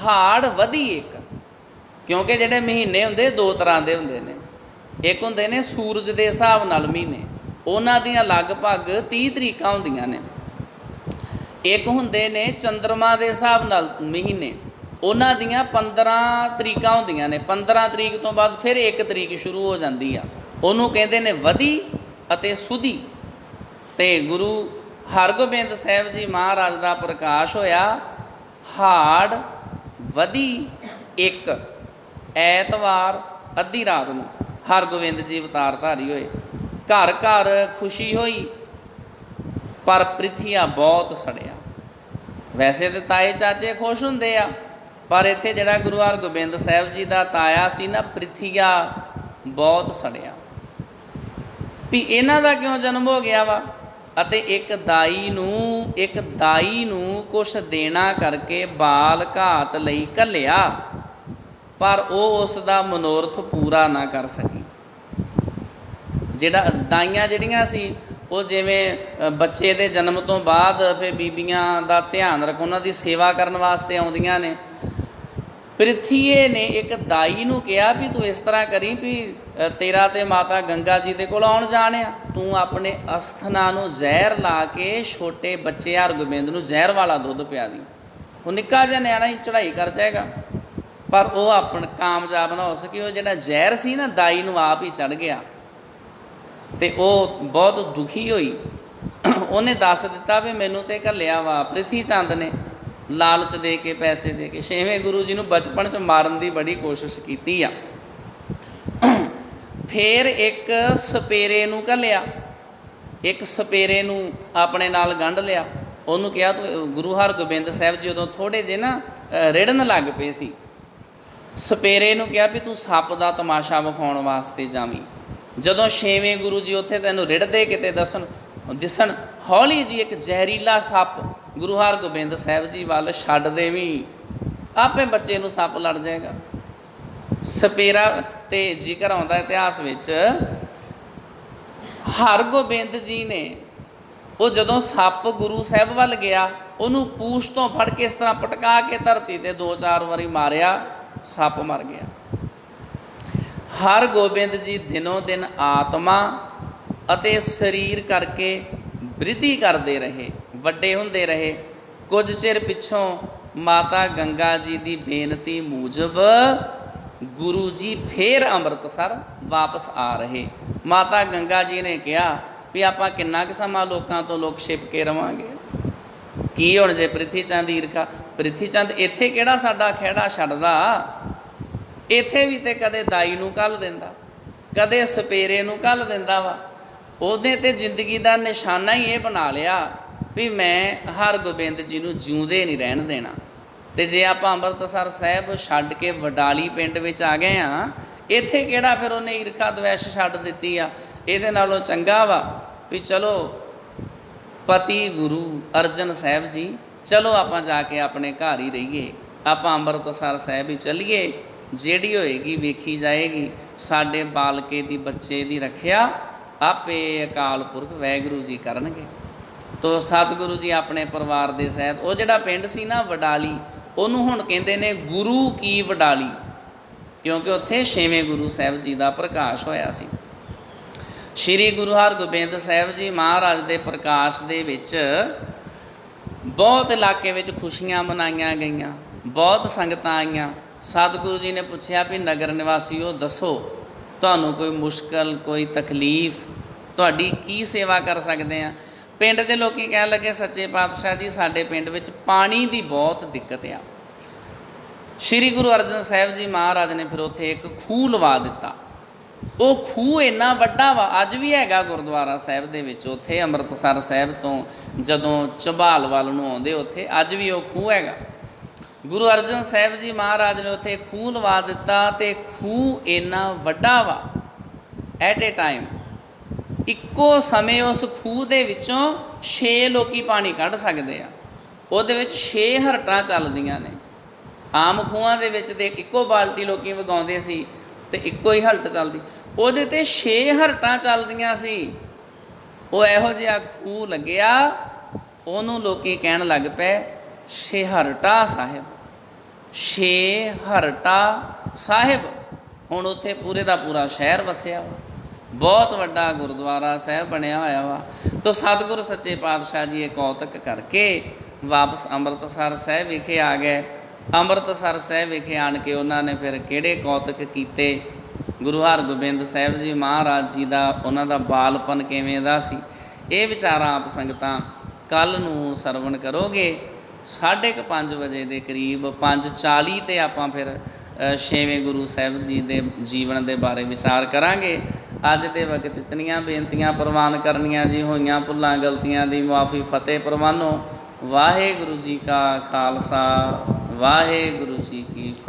ਹਾੜ ਵਧੀ 1, ਕਿਉਂਕਿ ਜਿਹੜੇ ਮਹੀਨੇ ਹੁੰਦੇ ਦੋ ਤਰ੍ਹਾਂ ਦੇ ਹੁੰਦੇ ਨੇ। ਇੱਕ ਹੁੰਦੇ ਨੇ ਸੂਰਜ ਦੇ ਹਿਸਾਬ ਨਾਲ ਮਹੀਨੇ, ਉਹਨਾਂ ਦੀਆਂ ਲਗਭਗ 30 ਤਰੀਕਾਂ ਹੁੰਦੀਆਂ ਨੇ। ਇੱਕ ਹੁੰਦੇ ਨੇ ਚੰਦਰਮਾ ਦੇ ਹਿਸਾਬ ਨਾਲ ਮਹੀਨੇ, ਉਹਨਾਂ ਦੀਆਂ 15 ਤਰੀਕਾਂ ਹੁੰਦੀਆਂ ਨੇ। 15 ਤਰੀਕ ਤੋਂ ਬਾਅਦ ਫਿਰ 1 ਤਰੀਕ ਸ਼ੁਰੂ ਹੋ ਜਾਂਦੀ ਆ, ਉਹਨੂੰ ਕਹਿੰਦੇ ਨੇ ਵਧੀ ਅਤੇ ਸੁਧੀ। ਅਤੇ ਗੁਰੂ ਹਰਗੋਬਿੰਦ ਸਾਹਿਬ ਜੀ ਮਹਾਰਾਜ ਦਾ ਪ੍ਰਕਾਸ਼ ਹੋਇਆ ਹਾੜ ਵਧੀ 1 ਐਤਵਾਰ ਅੱਧੀ ਰਾਤ ਨੂੰ। ਹਰਗੋਬਿੰਦ ਜੀ ਅਵਤਾਰ ਧਾਰੀ ਹੋਏ। ਘਰ ਘਰ ਖੁਸ਼ੀ ਹੋਈ, ਪਰ ਪ੍ਰਿਥੀਆ ਬਹੁਤ ਸੜਿਆ। ਵੈਸੇ ਤਾਂ ਤਾਏ ਚਾਚੇ ਖੁਸ਼ ਹੁੰਦੇ ਆ, ਪਰ ਇੱਥੇ ਜਿਹੜਾ ਗੁਰੂ ਹਰਗੋਬਿੰਦ ਸਾਹਿਬ ਜੀ ਦਾ ਤਾਇਆ ਸੀ ਨਾ, ਪ੍ਰਿਥੀਆ ਬਹੁਤ ਸੜਿਆ ਵੀ ਇਹਨਾਂ ਦਾ ਕਿਉਂ ਜਨਮ ਹੋ ਗਿਆ ਵਾ। ਅਤੇ ਇੱਕ ਦਾਈ ਨੂੰ ਕੁਛ ਦੇਣਾ ਕਰਕੇ ਬਾਲ ਘਾਤ ਲਈ ਘੱਲਿਆ, ਪਰ ਉਹ ਉਸ ਦਾ ਮਨੋਰਥ ਪੂਰਾ ਨਾ ਕਰ ਸਕੀ। ਦਾਈਆਂ ਜਿਹੜੀਆਂ ਸੀ ਉਹ ਜਿਵੇਂ ਬੱਚੇ ਦੇ ਜਨਮ ਤੋਂ ਬਾਅਦ ਫਿਰ ਬੀਬੀਆਂ ਦਾ ਧਿਆਨ ਰੱਖ, ਉਹਨਾਂ ਦੀ ਸੇਵਾ ਕਰਨ ਵਾਸਤੇ ਆਉਂਦੀਆਂ ਨੇ। ਪ੍ਰਿਥੀਏ ਨੇ ਇੱਕ ਦਾਈ ਨੂੰ ਕਿਹਾ ਵੀ ਤੂੰ ਇਸ ਤਰ੍ਹਾਂ ਕਰੀ ਵੀ ਤੇਰਾ ਤੇ ਮਾਤਾ ਗੰਗਾ ਜੀ ਦੇ ਕੋਲ ਆਉਣ ਜਾਣ ਆ, ਤੂੰ ਆਪਣੇ ਅਸਥਨਾ ਨੂੰ ਜ਼ਹਿਰ ਲਾ ਕੇ ਛੋਟੇ ਬੱਚੇ ਹਰਗੋਬਿੰਦ ਨੂੰ ਜ਼ਹਿਰ ਵਾਲਾ ਦੁੱਧ ਪਿਆ ਦੀ। ਉਹ ਨਿੱਕਾ ਜਿਹਾ ਨਿਆਣਾ ਹੀ ਚੜ੍ਹਾਈ ਕਰ ਜਾਏਗਾ, ਪਰ ਉਹ ਆਪਣਾ ਕਾਮਯਾਬ ਨਾ ਹੋ ਸਕੀ। ਉਹ ਜਿਹੜਾ ਜ਼ਹਿਰ ਸੀ ਨਾ ਦਾਈ ਨੂੰ ਆਪ ਹੀ ਚੜ੍ਹ ਗਿਆ, ਅਤੇ ਉਹ ਬਹੁਤ ਦੁਖੀ ਹੋਈ। ਉਹਨੇ ਦੱਸ ਦਿੱਤਾ ਵੀ ਮੈਨੂੰ ਤੇ ਘੱਲਿਆ ਵਾ ਪ੍ਰਿਥੀ ਚੰਦ ਨੇ, ਲਾਲਚ ਦੇ ਕੇ, ਪੈਸੇ ਦੇ ਕੇ। ਛੇਵੇਂ ਗੁਰੂ ਜੀ ਨੂੰ ਬਚਪਨ 'ਚ ਮਾਰਨ ਦੀ ਬੜੀ ਕੋਸ਼ਿਸ਼ ਕੀਤੀ ਆ। ਫਿਰ ਇੱਕ ਸਪੇਰੇ ਨੂੰ ਘੱਲਿਆ, ਇੱਕ ਸਪੇਰੇ ਨੂੰ ਆਪਣੇ ਨਾਲ ਗੰਢ ਲਿਆ। ਉਹਨੂੰ ਕਿਹਾ ਤੂੰ, ਗੁਰੂ ਹਰਗੋਬਿੰਦ ਸਾਹਿਬ ਜੀ ਉਦੋਂ ਥੋੜ੍ਹੇ ਜਿਹੇ ਨਾ ਰਿੜਨ ਲੱਗ ਪਏ ਸੀ। ਸਪੇਰੇ ਨੂੰ ਕਿਹਾ ਵੀ ਤੂੰ ਸੱਪ ਦਾ ਤਮਾਸ਼ਾ ਵਿਖਾਉਣ ਵਾਸਤੇ ਜਾਵੀਂ। ਜਦੋਂ ਛੇਵੇਂ ਗੁਰੂ ਜੀ ਉੱਥੇ ਤੈਨੂੰ ਰਿੜਦੇ ਕਿਤੇ ਦਿਸਣ, ਹੌਲੀ ਜੀ ਇੱਕ ਜ਼ਹਿਰੀਲਾ ਸੱਪ ਗੁਰੂ ਹਰਗੋਬਿੰਦ ਸਾਹਿਬ ਜੀ ਵੱਲ ਛੱਡ ਦੇਵੀਂ, ਆਪੇ ਬੱਚੇ ਨੂੰ ਸੱਪ ਲੜ ਜਾਏਗਾ। ਸਪੇਰਾ ਤੇ ਜ਼ਿਕਰ ਆਉਂਦਾ ਇਤਿਹਾਸ ਵਿੱਚ, ਹਰਗੋਬਿੰਦ ਜੀ ਨੇ ਉਹ ਜਦੋਂ ਸੱਪ ਗੁਰੂ ਸਾਹਿਬ ਵੱਲ ਗਿਆ, ਉਹਨੂੰ ਪੂਛ ਤੋਂ ਫੜ ਕੇ ਇਸ ਤਰ੍ਹਾਂ ਪਟਕਾ ਕੇ ਧਰਤੀ 'ਤੇ 2-4 ਵਾਰੀ ਮਾਰਿਆ, ਸੱਪ ਮਰ ਗਿਆ। ਹਰਗੋਬਿੰਦ ਜੀ ਦਿਨੋਂ ਦਿਨ ਆਤਮਾ ਅਤੇ ਸਰੀਰ ਕਰਕੇ ਬ੍ਰਿਧੀ ਕਰਦੇ ਰਹੇ, ਵੱਡੇ ਹੁੰਦੇ ਰਹੇ। ਕੁਝ ਚਿਰ ਪਿੱਛੋਂ ਮਾਤਾ ਗੰਗਾ ਜੀ ਦੀ ਬੇਨਤੀ ਮੂਜਬ ਗੁਰੂ ਜੀ ਫੇਰ ਅੰਮ੍ਰਿਤਸਰ ਵਾਪਸ ਆ ਰਹੇ। ਮਾਤਾ ਗੰਗਾ ਜੀ ਨੇ ਕਿਹਾ ਵੀ ਆਪਾਂ ਕਿੰਨਾ ਕੁ ਸਮਾਂ ਲੋਕਾਂ ਤੋਂ ਲੁਕ ਛਿਪ ਕੇ ਰਵਾਂਗੇ, ਕੀ ਹੁਣ ਜੇ ਪ੍ਰਿਥੀ ਚੰਦ ਈਰਖਾ, ਪ੍ਰਿਥੀ ਚੰਦ ਇੱਥੇ ਕਿਹੜਾ ਸਾਡਾ ਖਹਿੜਾ ਛੱਡਦਾ, ਇੱਥੇ ਵੀ ਤੇ ਕਦੇ ਦਾਈ ਨੂੰ ਘੱਲ ਦਿੰਦਾ, ਕਦੇ ਸਪੇਰੇ ਨੂੰ ਘੱਲ ਦਿੰਦਾ ਵਾ। ਉਹਦੇ ਤੇ ਜ਼ਿੰਦਗੀ ਦਾ ਨਿਸ਼ਾਨਾ ਹੀ ਇਹ ਬਣਾ ਲਿਆ ਵੀ ਮੈਂ ਹਰਗੋਬਿੰਦ ਜੀ ਨੂੰ ਜਿਉਂਦੇ ਨਹੀਂ ਰਹਿਣ ਦੇਣਾ। ਅਤੇ ਜੇ ਆਪਾਂ ਅੰਮ੍ਰਿਤਸਰ ਸਾਹਿਬ ਛੱਡ ਕੇ ਵਡਾਲੀ ਪਿੰਡ ਵਿੱਚ ਆ ਗਏ ਹਾਂ, ਇੱਥੇ ਕਿਹੜਾ ਫਿਰ ਉਹਨੇ ਈਰਖਾ ਦਵੈਸ਼ ਛੱਡ ਦਿੱਤੀ ਆ। ਇਹਦੇ ਨਾਲੋਂ ਚੰਗਾ ਵਾ ਵੀ ਚਲੋ ਪਤੀ ਗੁਰੂ ਅਰਜਨ ਸਾਹਿਬ ਜੀ, ਚਲੋ ਆਪਾਂ ਜਾ ਕੇ ਆਪਣੇ ਘਰ ਹੀ ਰਹੀਏ, ਆਪਾਂ ਅੰਮ੍ਰਿਤਸਰ ਸਾਹਿਬ ਹੀ ਚੱਲੀਏ, ਜਿਹੜੀ ਹੋਏਗੀ ਵੇਖੀ ਜਾਏਗੀ। ਸਾਡੇ ਬਾਲਕੇ ਦੀ, ਬੱਚੇ ਦੀ ਰੱਖਿਆ ਆਪੇ ਅਕਾਲ ਪੁਰਖ ਵਾਹਿਗੁਰੂ ਜੀ ਕਰਨਗੇ। ਤੋ ਸਤਿਗੁਰੂ ਜੀ ਆਪਣੇ ਪਰਿਵਾਰ ਦੇ ਸਹਿਤ, ਉਹ ਜਿਹੜਾ ਪਿੰਡ ਸੀ ਨਾ ਵਡਾਲੀ, ਉਹਨੂੰ ਹੁਣ ਕਹਿੰਦੇ ਨੇ ਗੁਰੂ ਕੀ ਵਡਾਲੀ, ਕਿਉਂਕਿ ਉੱਥੇ ਛੇਵੇਂ ਗੁਰੂ ਸਾਹਿਬ ਜੀ ਦਾ ਪ੍ਰਕਾਸ਼ ਹੋਇਆ ਸੀ। ਸ਼੍ਰੀ ਗੁਰੂ ਹਰਗੋਬਿੰਦ ਸਾਹਿਬ ਜੀ ਮਹਾਰਾਜ ਦੇ ਪ੍ਰਕਾਸ਼ ਦੇ ਵਿੱਚ ਬਹੁਤ ਇਲਾਕੇ ਵਿੱਚ ਖੁਸ਼ੀਆਂ ਮਨਾਈਆਂ ਗਈਆਂ, ਬਹੁਤ ਸੰਗਤਾਂ ਆਈਆਂ। ਸਤਿਗੁਰੂ ਜੀ ਨੇ ਪੁੱਛਿਆ ਵੀ ਨਗਰ ਨਿਵਾਸੀਓ ਦੱਸੋ, ਤੁਹਾਨੂੰ ਕੋਈ ਮੁਸ਼ਕਲ, ਕੋਈ ਤਕਲੀਫ, ਤੁਹਾਡੀ ਕੀ ਸੇਵਾ ਕਰ ਸਕਦੇ ਹਾਂ। ਪਿੰਡ ਦੇ ਲੋਕ ਕਹਿਣ ਲੱਗੇ, ਸੱਚੇ ਪਾਤਸ਼ਾਹ ਜੀ ਸਾਡੇ ਪਿੰਡ ਵਿੱਚ ਪਾਣੀ ਦੀ ਬਹੁਤ ਦਿੱਕਤ ਆ। ਸ਼੍ਰੀ ਗੁਰੂ ਅਰਜਨ ਸਾਹਿਬ ਜੀ ਮਹਾਰਾਜ ਨੇ ਫਿਰ ਉੱਥੇ ਇੱਕ ਖੂਹ ਲਵਾ ਦਿੱਤਾ। ਉਹ ਖੂਹ ਇੰਨਾ ਵੱਡਾ ਵਾ, ਅੱਜ ਵੀ ਹੈਗਾ ਗੁਰਦੁਆਰਾ ਸਾਹਿਬ ਦੇ ਵਿੱਚ। ਉੱਥੇ ਅੰਮ੍ਰਿਤਸਰ ਸਾਹਿਬ ਤੋਂ ਜਦੋਂ ਝਬਾਲ ਵੱਲ ਨੂੰ ਆਉਂਦੇ, ਉੱਥੇ ਅੱਜ ਵੀ ਉਹ ਖੂਹ ਹੈਗਾ। ਗੁਰੂ ਅਰਜਨ ਸਾਹਿਬ ਜੀ ਮਹਾਰਾਜ ਨੇ ਉੱਥੇ ਖੂਹ ਲਵਾ ਦਿੱਤਾ, ਅਤੇ ਖੂਹ ਇੰਨਾ ਵੱਡਾ ਵਾ, ਐਟ ਏ ਟਾਈਮ ਇੱਕੋ ਸਮੇਂ ਉਸ ਖੂਹ ਦੇ ਵਿੱਚੋਂ 6 ਲੋਕੀ ਪਾਣੀ ਕੱਢ ਸਕਦੇ ਆ। ਉਹਦੇ ਵਿੱਚ 6 ਹਰਟਾਂ ਚੱਲਦੀਆਂ ਨੇ। ਆਮ ਖੂਹਾਂ ਦੇ ਵਿੱਚ ਤੇ ਇੱਕੋ ਬਾਲਟੀ ਲੋਕੀ ਵਗਾਉਂਦੇ ਸੀ ਅਤੇ ਇੱਕੋ ਹੀ ਹਲਟ ਚੱਲਦੀ, ਉਹਦੇ 'ਤੇ 6 ਹਰਟਾਂ ਚੱਲਦੀਆਂ ਸੀ। ਉਹ ਇਹੋ ਜਿਹਾ ਖੂਹ ਲੱਗਿਆ, ਉਹਨੂੰ ਲੋਕੀ ਕਹਿਣ ਲੱਗ ਪਏ ਛੇਹਰਟਾ ਸਾਹਿਬ, ਛੇਹਰਟਾ ਸਾਹਿਬ। ਹੁਣ ਉੱਥੇ ਪੂਰੇ ਦਾ ਪੂਰਾ ਸ਼ਹਿਰ ਵਸਿਆ ਵਾ, ਬਹੁਤ ਵੱਡਾ ਗੁਰਦੁਆਰਾ ਸਾਹਿਬ ਬਣਿਆ ਹੋਇਆ ਵਾ। ਤੋ ਸਤਿਗੁਰੂ ਸੱਚੇ ਪਾਤਸ਼ਾਹ ਜੀ ਇਹ ਕੌਤਕ ਕਰਕੇ ਵਾਪਸ ਅੰਮ੍ਰਿਤਸਰ ਸਾਹਿਬ ਵਿਖੇ ਆ ਗਏ। ਅੰਮ੍ਰਿਤਸਰ ਸਾਹਿਬ ਵਿਖੇ ਆਣ ਕੇ ਉਹਨਾਂ ਨੇ ਫਿਰ ਕਿਹੜੇ ਕੌਤਕ ਕੀਤੇ। ਗੁਰੂ ਹਰਗੋਬਿੰਦ ਸਾਹਿਬ ਜੀ ਮਹਾਰਾਜ ਜੀ ਦਾ, ਉਹਨਾਂ ਦਾ ਬਾਲਪਨ ਕਿਵੇਂ ਦਾ ਸੀ, ਇਹ ਵਿਚਾਰਾਂ ਆਪ ਸੰਗਤਾਂ ਕੱਲ੍ਹ ਨੂੰ ਸਰਵਣ ਕਰੋਗੇ। 5:30 ਵਜੇ ਦੇ ਕਰੀਬ 5:40 'ਤੇ ਆਪਾਂ ਫਿਰ ਛੇਵੇਂ ਗੁਰੂ ਸਾਹਿਬ ਜੀ ਦੇ ਜੀਵਨ ਦੇ ਬਾਰੇ ਵਿਚਾਰ ਕਰਾਂਗੇ। ਅੱਜ ਦੇ ਵਕਤ ਇਤਨੀਆਂ ਬੇਨਤੀਆਂ ਪ੍ਰਵਾਨ ਕਰਨੀਆਂ ਜੀ, ਹੋਈਆਂ ਭੁੱਲਾਂ ਗਲਤੀਆਂ ਦੀ ਮੁਆਫੀ ਫਤਿਹ ਪ੍ਰਵਾਨੋ। ਵਾਹਿਗੁਰੂ ਜੀ ਕਾ ਖਾਲਸਾ, ਵਾਹਿਗੁਰੂ ਜੀ ਕੀ